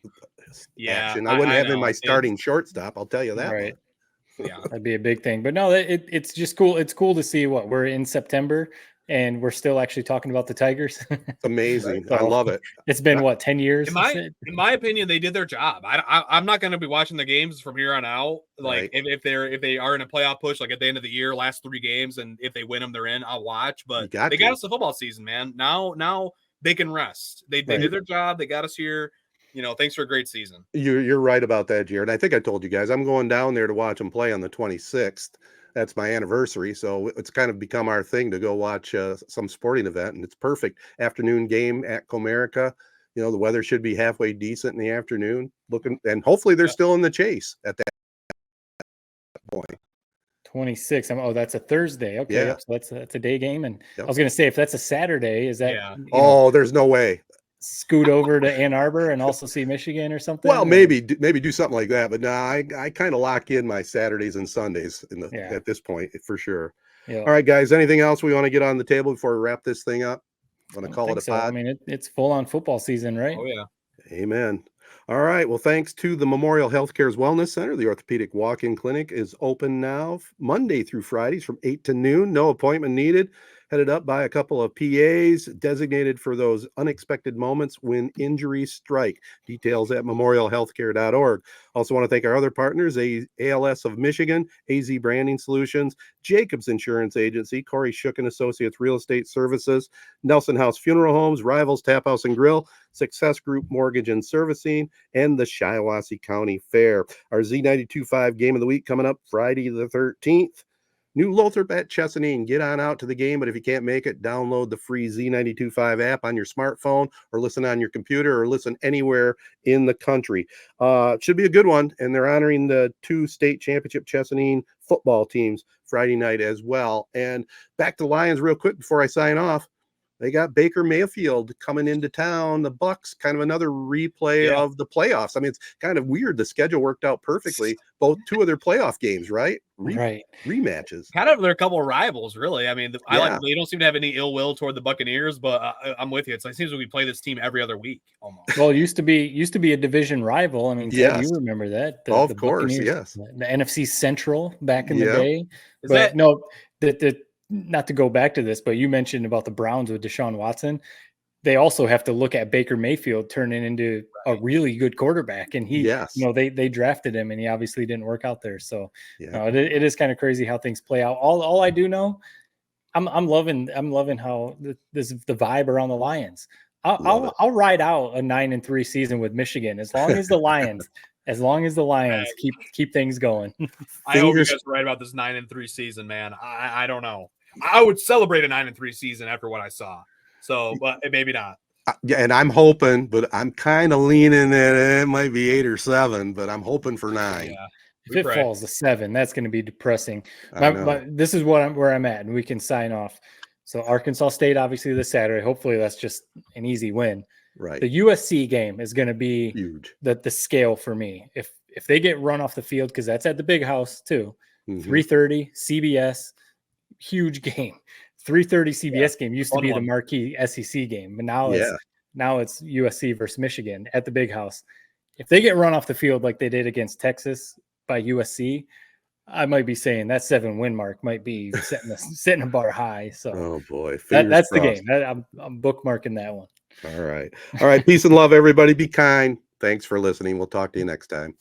Speaker 1: action. I wouldn't have him my starting shortstop. I'll tell you that.
Speaker 2: Right.
Speaker 3: Yeah,
Speaker 2: that'd be a big thing. But no, it's just cool. It's cool to see what we're in September and we're still actually talking about the Tigers.
Speaker 1: It's amazing. I love it.
Speaker 2: It's been 10 years?
Speaker 3: In my opinion, they did their job. I'm not going to be watching the games from here on out. Like if they are in a playoff push, like at the end of the year, last 3 games, and if they win them, they're in. I'll watch. But they got us the football season, man. Now they can rest. They did their job. They got us here. You know, thanks for a great season.
Speaker 1: You're right about that, Jared. I think I told you guys I'm going down there to watch them play on the 26th. That's my anniversary, so it's kind of become our thing to go watch some sporting event, and it's perfect afternoon game at Comerica. You know, the weather should be halfway decent in the afternoon. And hopefully they're still in the chase at that point.
Speaker 2: 26. That's a Thursday. Okay, so that's a day game, and I was going to say if that's a Saturday, is that?
Speaker 1: Yeah. There's no way.
Speaker 2: Scoot over to Ann Arbor and also see Michigan or something?
Speaker 1: Well, maybe do something like that. But no, I kind of lock in my Saturdays and Sundays at this point for sure. Yeah. All right, guys. Anything else we want to get on the table before we wrap this thing up? Want to call it a pod?
Speaker 2: I mean, it's full on football season, right?
Speaker 3: Oh yeah.
Speaker 1: Amen. All right. Well, thanks to the Memorial Healthcare's Wellness Center, the Orthopedic Walk-in Clinic is open now Monday through Fridays from 8 to noon. No appointment needed. Headed up by a couple of PAs designated for those unexpected moments when injuries strike. Details at memorialhealthcare.org. Also want to thank our other partners, ALS of Michigan, AZee Branding Solutions, Jacobs Insurance Agency, Kori Shook and Associates Real Estate Services, Nelson House Funeral Homes, Rivals Taphouse and Grille, Success Group Mortgage and Servicing, and the Shiawassee County Fair. Our Z92.5 game of the week coming up Friday the 13th. New Lothrop at Chesaning. Get on out to the game, but if you can't make it, download the free Z92.5 app on your smartphone or listen on your computer or listen anywhere in the country. Should be a good one, and they're honoring the 2 state championship Chesaning football teams Friday night as well. And back to Lions real quick before I sign off. They got Baker Mayfield coming into town. The Bucks, kind of another replay of the playoffs. I mean, it's kind of weird. The schedule worked out perfectly. Both 2 of their playoff games, right? Rematches.
Speaker 3: Kind of, they're a couple of rivals, really. I mean, they don't seem to have any ill will toward the Buccaneers, but I'm with you. It seems like we play this team every other week almost.
Speaker 2: Well, it used to be a division rival. I mean, Ted, you remember that?
Speaker 1: Of course, yes.
Speaker 2: The NFC Central back in the day. Not to go back to this, but you mentioned about the Browns with Deshaun Watson. They also have to look at Baker Mayfield turning into a really good quarterback. And they drafted him and he obviously didn't work out there. So it is kind of crazy how things play out. All I do know, I'm loving how the vibe around the Lions. I'll ride out a 9-3 season with Michigan as long as the Lions keep things going.
Speaker 3: I hope you guys are right about this 9-3 season, man. I don't know. I would celebrate a 9-3 season after what I saw. So, but maybe not.
Speaker 1: And I'm hoping, but I'm kind of leaning that it might be 8 or 7, but I'm hoping for 9.
Speaker 3: Yeah,
Speaker 2: if it falls to 7, that's going to be depressing. This is where I'm at, and we can sign off. So Arkansas State, obviously, this Saturday. Hopefully, that's just an easy win.
Speaker 1: Right.
Speaker 2: The USC game is going to be
Speaker 1: huge.
Speaker 2: The scale for me. If they get run off the field, because that's at the Big House too. 3:30 CBS, huge game. 3:30 CBS game used to be the marquee SEC game, but now it's USC versus Michigan at the Big House. If they get run off the field like they did against Texas by USC, I might be saying that 7-win mark might be setting a bar high. So,
Speaker 1: oh boy,
Speaker 2: that's the game. I'm bookmarking that one.
Speaker 1: All right. Peace and love, everybody. Be kind. Thanks for listening. We'll talk to you next time.